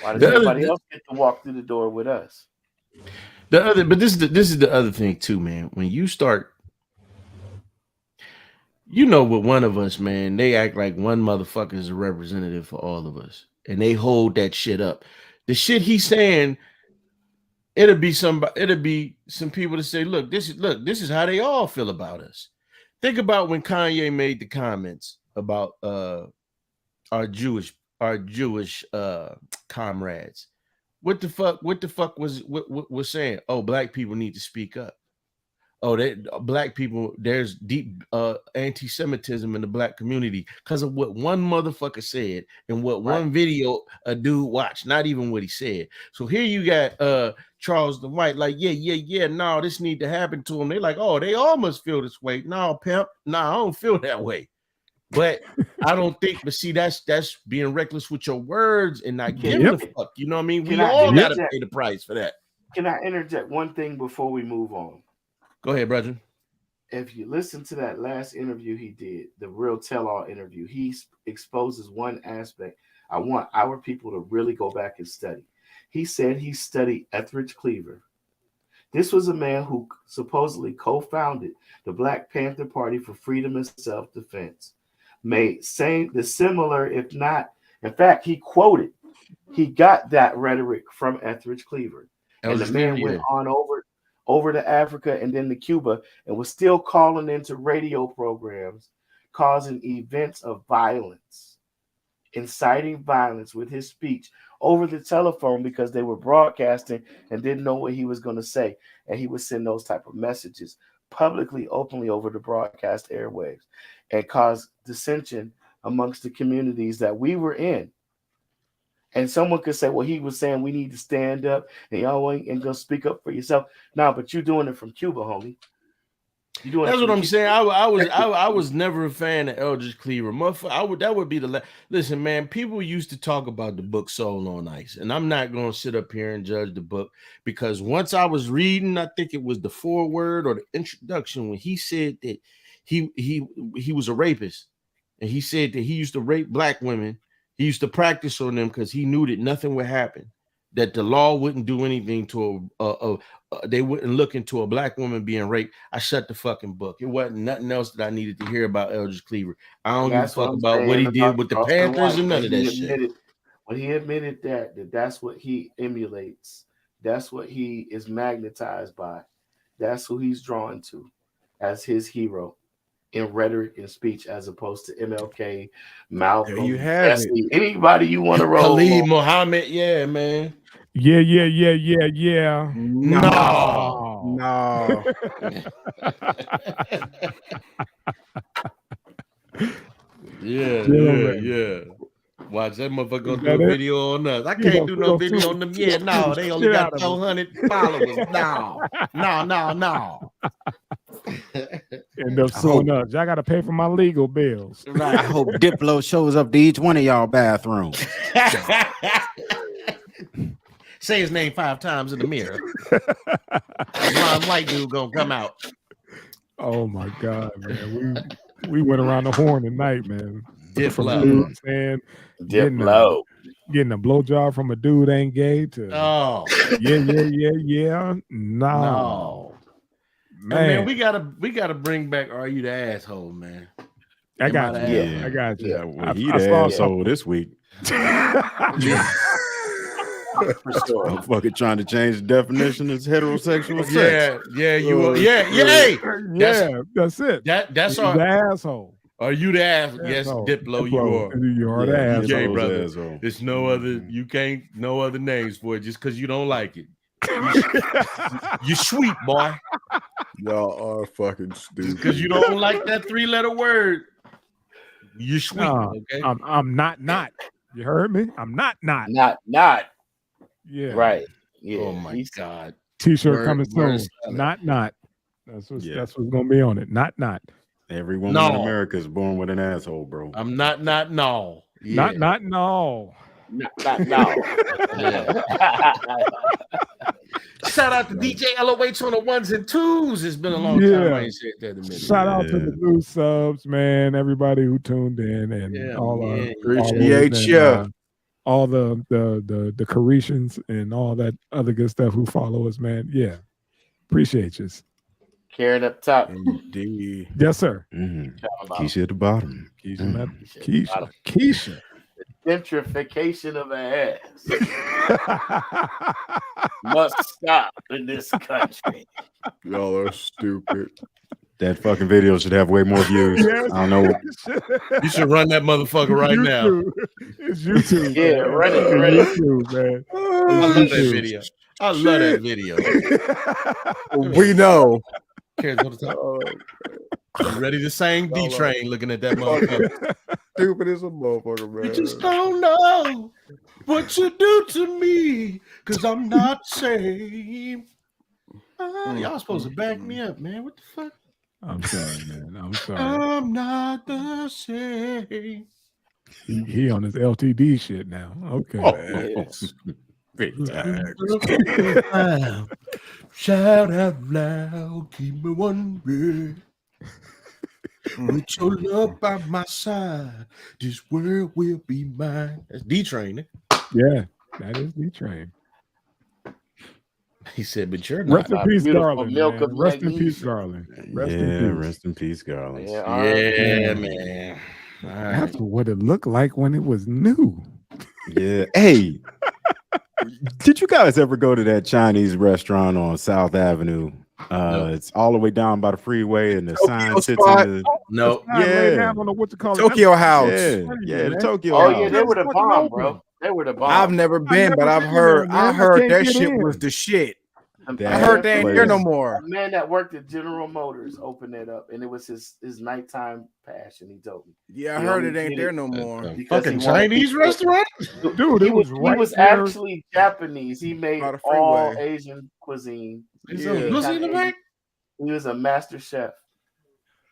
Why does everybody else get to walk through the door with us? But this is the other thing too, man. When you start, with one of us, man, they act like one motherfucker is a representative for all of us, and they hold that shit up. The shit he's saying, it'll be some people to say, look, this is how they all feel about us. Think about when Kanye made the comments about our Jewish comrades. What the fuck was saying? Oh, black people need to speak up. Oh, black people, there's deep anti-Semitism in the black community because of what one motherfucker said and what one video a dude watched, not even what he said. So here you got Charleston White, like, no, this need to happen to him. They like, oh, they all must feel this way. No, pimp, I don't feel that way. But I don't think, but see, that's being reckless with your words and not giving a fuck. You know what I mean? We all gotta pay the price for that. Can I interject one thing before we move on? Go ahead, brother. If you listen to that last interview he did, the real tell-all interview, he exposes one aspect I want our people to really go back and study. He said he studied Etheridge Cleaver. This was a man who supposedly co-founded the Black Panther Party for Freedom and Self-Defense. Made similar, if not, in fact, he got that rhetoric from Etheridge Cleaver. And the man went on over to Africa and then to Cuba and was still calling into radio programs, causing events of violence, inciting violence with his speech over the telephone because they were broadcasting and didn't know what he was going to say. And he would send those type of messages publicly, openly over the broadcast airwaves and cause dissension amongst the communities that we were in. And someone could say, well, he was saying we need to stand up and y'all ain't gonna speak up for yourself. No, but you're doing it from Cuba, homie. That's what I'm saying. I was never a fan of Eldridge Cleaver. That would be listen, man. People used to talk about the book Soul on Ice, and I'm not gonna sit up here and judge the book because once I was reading, I think it was the foreword or the introduction when he said that he was a rapist, and he said that he used to rape black women. He used to practice on them because he knew that nothing would happen, that the law wouldn't do anything to they wouldn't look into a black woman being raped. I shut the fucking book. It wasn't nothing else that I needed to hear about Eldridge Cleaver. I don't give a fuck about what he did with the Panthers and none of that shit. When he admitted that's what he emulates, that's what he is magnetized by, that's who he's drawn to as his hero in rhetoric and speech, as opposed to MLK, Malcolm, you have Jesse, anybody you want to roll. Khalid Muhammad, yeah, man. Yeah. No. Yeah. Watch that motherfucker gonna do a video on us. I can't do no video on them yet. No, they only got 400 followers. No. End up suing us. Y'all got to pay for my legal bills. Right. I hope Diplo shows up to each one of y'all bathrooms. Say his name 5 times in the mirror. Blonde white dude gonna come out. Oh my God, man. We went around the horn tonight, man. Diplo. Diplo. Getting a blowjob from a dude ain't gay to yeah. No. Man, we gotta bring back Are You the Asshole, man. I got you. Yeah. I got you. Yeah, well, he the asshole this week. For sure. I'm fucking trying to change the definition of heterosexual sex. That's it. That's the asshole. Are you the asshole? Yes, Diplo, you are. You are the asshole. Gay, brother. It's no other. You can't no other names for it just because you don't like it. You sweet, boy. Y'all are fucking stupid. Because you don't like that 3-letter word. You sweet. Okay. I'm not. You heard me? I'm not. Not. Yeah. Right. Yeah. Oh my God. T-shirt coming soon. Not. That's what's gonna be on it. Not. Every woman in America is born with an asshole, bro. I'm not. No. Yeah. Not. No. Not no. Shout out to DJ LOH on the 1s and 2s. It's been a long time. I ain't said that in a minute. Shout out to the new subs, man. Everybody who tuned in and appreciate you. All the Caretians and all that other good stuff who follow us, man. Yeah, appreciate you. Karen up top. Indeed. Yes, sir. Mm-hmm. Keisha at the bottom. Keisha. Gentrification of an ass must stop in this country. Y'all are stupid. That fucking video should have way more views. Yes, I don't know. You should run that motherfucker right now. It's YouTube. Yeah, run it. YouTube, man. I love that video. I love that video. We know. You ready to sing D-Train looking at that motherfucker. Stupid as a motherfucker, man. You just don't know what you do to me because I'm not safe. Y'all supposed to back me up, man. What the fuck? I'm sorry, man. I'm sorry. I'm not the same. He on his LTD shit now. Okay. Yes. Shout out loud, keep me wondering. With your love by my side, this world will be mine. That's D-Train. Yeah, that is D-Train. He said, "But you're not." Rest in peace, Beautiful Garland. milk Man. of Rest in magnesium. peace, Garland. Rest Yeah, in peace. rest in peace, Garland. Yeah, Man. All right. That's what it looked like when it was new. Yeah. Hey, did you guys ever go to that Chinese restaurant on South Avenue? No. It's all the way down by the freeway, and the sign sits spot. in the No. I laid Yeah. down, I don't know what to call it. Tokyo House. yeah, the Tokyo Oh House. yeah, they were the Fucking bomb, open. bro. They were the bomb. I've never been, but I've heard. I heard that shit was the shit. I heard they ain't there no more. A man that worked at General Motors opened it up, and it was his nighttime passion. He told me. Yeah, I heard it ain't there no more. Fucking Chinese restaurant, dude. He It was right was there. actually Japanese. He made By the all freeway. Asian cuisine. Yeah. Pussy in the back? He was a master chef.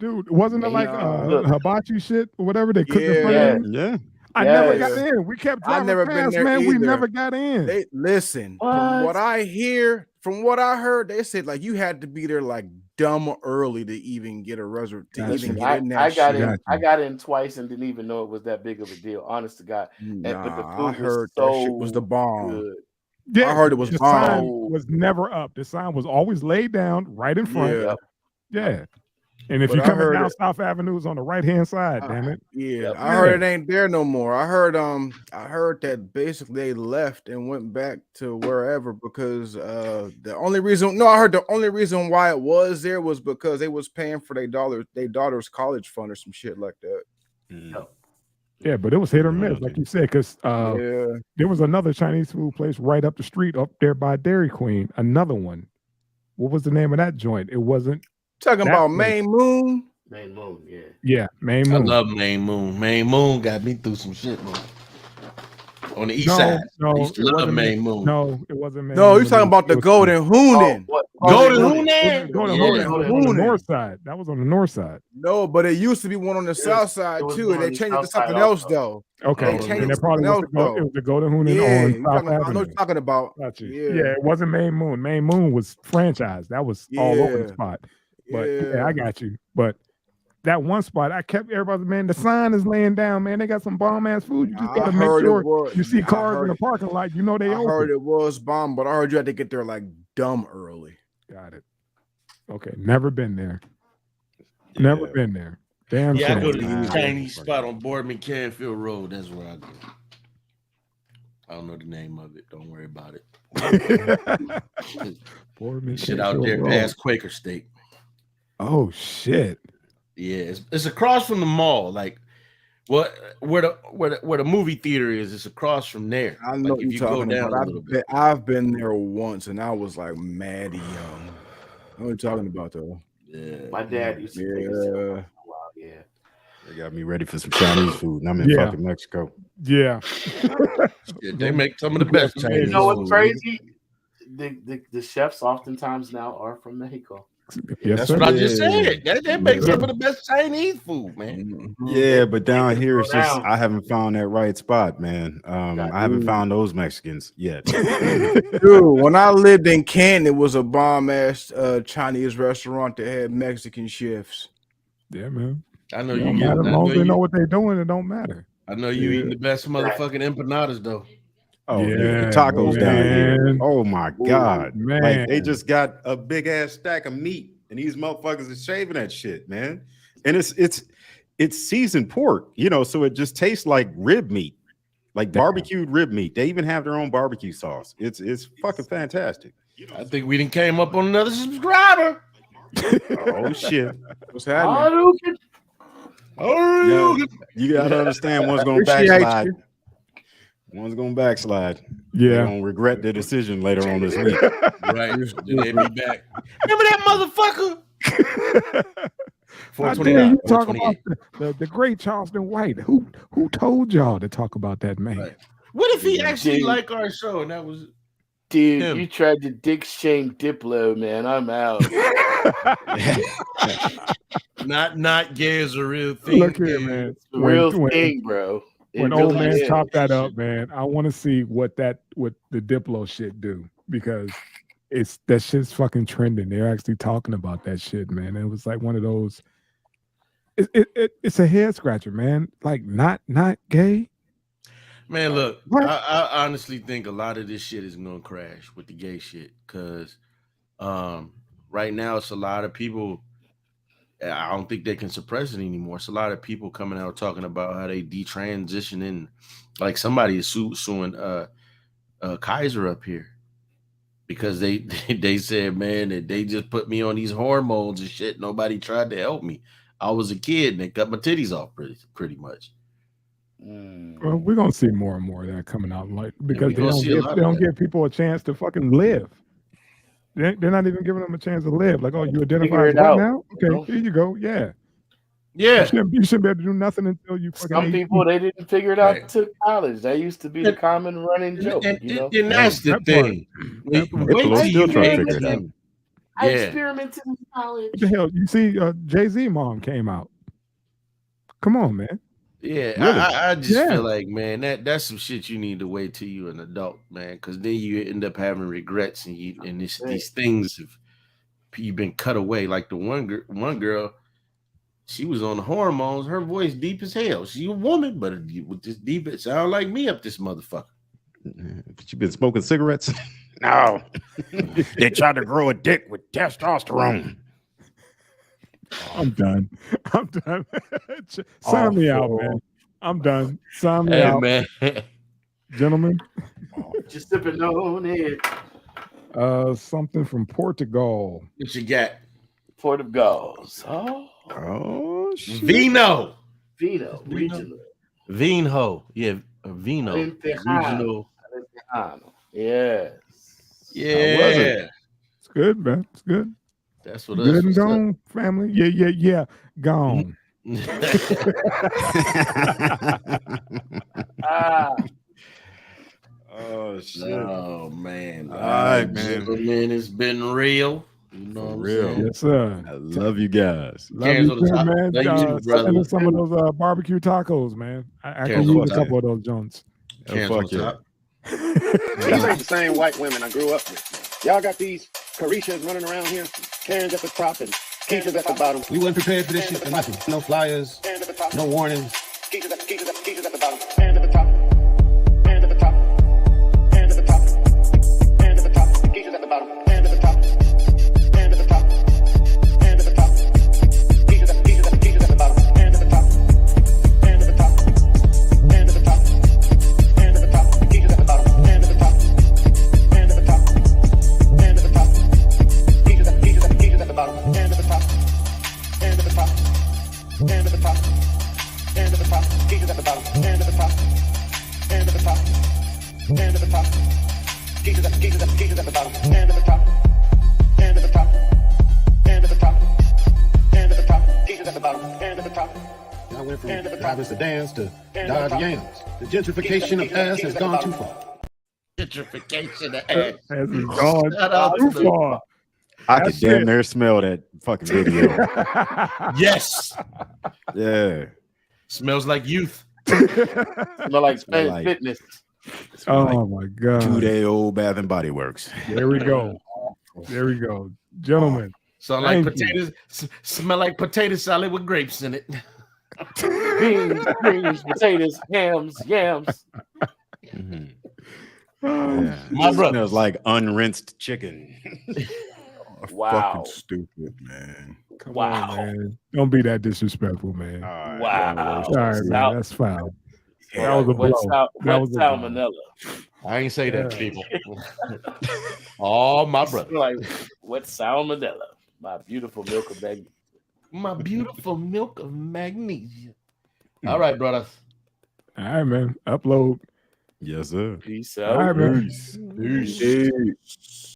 Dude, wasn't it like Look. hibachi shit or whatever they cooked in front Yeah. of you? Yeah. I never Yes. got in. We kept driving never been past, there man. We either. never got in. They listen. What? From what I hear, from what I heard, they said like you had to be there like dumb early to even get a reservation. To Gotcha. even get in that I got shit. in. I got in twice and didn't even know it was that big of a deal. Honest to God. Nah, but the food I heard was that shit so was the bomb. good. Yeah, I heard it was the bomb. sign was never up. The sign was always laid down right in front. Yeah. Yeah. And if But you're I coming heard down it- South Avenue, it's on the right hand side. Damn it. Yeah, Yep. I heard it ain't there no more. I heard that basically they left and went back to wherever because the only reason why it was there was because they was paying for their daughter's college fund or some shit like that. Mm. Yeah, but it was hit or miss, like you said, because Yeah. there was another Chinese food place right up the street up there by Dairy Queen. Another one. What was the name of that joint? It wasn't. Talking That about place. Main Moon. Main Moon, yeah. Yeah, Main I Moon. love Main Moon. Main Moon got me through some shit, man. On the east No, side. no, I used to it love wasn't Main Moon. No, it wasn't Main No, Moon. you're talking about the Golden Hoonin. Golden Hoonin. Hoonin? Golden Yeah. Hoonin. Golden On the Hoonin. north side. That was on the north side. No, but it used to be one on the south side it was too, one and on they the changed it to south side something else also. though. Okay, They and changed it that to probably something was else, it was the Golden Hoonin Yeah, on I South know what Avenue. you're talking about. Got you. Yeah. Yeah, it wasn't Main Moon. Main Moon was franchise. That was all over the Yeah. spot. But yeah, I got you. But that one spot, I kept everybody, man, the sign is laying down, man. They got some bomb ass food. You just I gotta make heard it sure was- you see I cars in heard the it. parking lot. You know they I open. heard it was bomb, but I heard you had to get there like dumb early. Got it. Okay, never been there. Never Yeah. been there. Damn Yeah, I go shame. to the Nah. Chinese spot on Boardman Canfield Road. That's where I go. I don't know the name of it. Don't worry about it. Boardman Shit out Canfield there Road. past Quaker State. Oh shit. Yeah, it's across from the mall. Like, what where the movie theater is? It's across from there. I know Like, if what you you're go talking down a about. little bit. I've been there once, and I was like mad young. I know what you're talking about though. Yeah, My dad used to take us there Yeah. once in a while, yeah. They got me ready for some Chinese food, and I'm in Yeah. fucking Mexico. Yeah. Shit, they make some of the best You Chinese You know what's food. crazy? The chefs oftentimes now are from Mexico. Yes, That's sir. what I just Yeah. said. They make Yeah. some of the best Chinese food, man. Mm-hmm. Yeah, but down Take it here, it's just around. I haven't found that right spot, man. I haven't found those Mexicans yet. Dude, when I lived in Canton, it was a bomb ass Chinese restaurant that had Mexican chefs. Yeah, man. I know It you don't get. matter. As I long know as they know you, what they're doing, it don't matter. I know you eating the best motherfucking empanadas though. Oh, yeah, Yeah, the tacos down here. man. Oh my god, man. Like they just got a big ass stack of meat, and these motherfuckers are shaving that shit, man. And it's seasoned pork, so it just tastes like rib meat, like barbecued rib meat. They even have their own barbecue sauce. It's fucking fantastic. I think we done came up on another subscriber. Oh shit. What's happening? Oh, Yeah, you gotta understand one's gonna Appreciate backslide. you. One's gonna backslide. They're Yeah. gonna regret their decision later on this week. right. They be back. Remember that motherfucker? How dare you talk 428. about the great Charleston White? Who told y'all to talk about that man? Right. What if he actually Dude. liked our show and that was Dude, Him. you tried to dick shame Diplo, man. I'm out. not gay as a real thing? Look here, dude. man. It's the real When- thing, bro. It When old really man is. chopped that up, man, I want to see what the Diplo shit do, because that shit's fucking trending. They're actually talking about that shit, man. It was like one of those. It's a head scratcher, man. Like not gay. Man, look, I honestly think a lot of this shit is gonna crash with the gay shit because right now it's a lot of people. I don't think they can suppress it anymore. It's a lot of people coming out talking about how they detransitioning. Like somebody is suing Kaiser up here because they said, man, that they just put me on these hormones and shit. Nobody tried to help me. I was a kid and they cut my titties off pretty much. Well, we're gonna see more and more of that coming out, like because they don't give people a chance to fucking live. They're not even giving them a chance to live. Like, oh, you identify as what now? Okay, here you go. Yeah. You shouldn't be able to do nothing until you fucking. Some people they didn't figure it out to college. That used to be the common running joke. And that's the thing. I experimented in college. What the hell? You see, Jay-Z mom came out. Come on, man. Yeah, really? I just feel like, man, that's some shit you need to wait till you're an adult, man, because then you end up having regrets and these things you've been cut away. Like the one girl, she was on the hormones. Her voice deep as hell. She a woman, but with this deep, it sound like me up this motherfucker. But you been smoking cigarettes? No, they tried to grow a dick with testosterone. I'm done. Sign me out, man. I'm done. Sign me out, man. Gentlemen. Just sipping on it. Something from Portugal. What you got? Portugal. Oh, shit. Vino. Regional. Vino. Yeah, Vino. Regional. Yes. Yeah. It's good, man. It's good. That's what good and gone, family. Yeah. Gone. Oh shit. Oh man. All right, man. Gentlemen, it's been real. You know what I'm saying? Yes, sir. I love you guys. Love you too, man. Send us some of those barbecue tacos, man. I can use a couple of those joints. Fuck yeah. These ain't the same white women I grew up with. Y'all got these Carishas running around here, Karens at the top and Keishas at the bottom. We weren't prepared for this shit for nothing. No flyers, no warnings. Keishas at the bottom, and at the top, and at the top, and at the top, and at the top. Keishas at the bottom, and at the top, and at the top, and at the top. Keishas at the bottom, and at the top, and at the top, and at the top, and at the top. Keishas at the bottom, and at the top, and at the top, and at the top. Keishas at the bottom, and at the top, and at the top, and at the top. And at the top, keys at the bottom, and at the top, and at the top, and at the top, keys at the bottom, and at the top, and at the top, and at the top, and at the top, keys at the bottom, and at the top. I went from driving sedans to Dodge Yams. The gentrification of ass has gone too far. Gentrification of ass has gone too far. I could damn near smell that fucking video. Yes. Yeah. Smells like youth. Smell like fitness. Oh my God. 2-day-old Bath and Body Works. There we go. Gentlemen. Sound like potatoes. Smell like potato salad with grapes in it. Beans, greens, potatoes, yams. Mm-hmm. Yeah. My brother smells like unrinsed chicken. Wow. Fucking stupid, man. Come on, man. Don't be that disrespectful, man. Wow. All right, man. That's foul. That was a blow. That was salmonella. I ain't say that, people. Oh, my brother. Like, what salmonella? My beautiful milk of magnesia. My beautiful milk of magnesia. All right, brothers. All right, man. Upload. Yes, sir. Peace out. All right, man. Peace.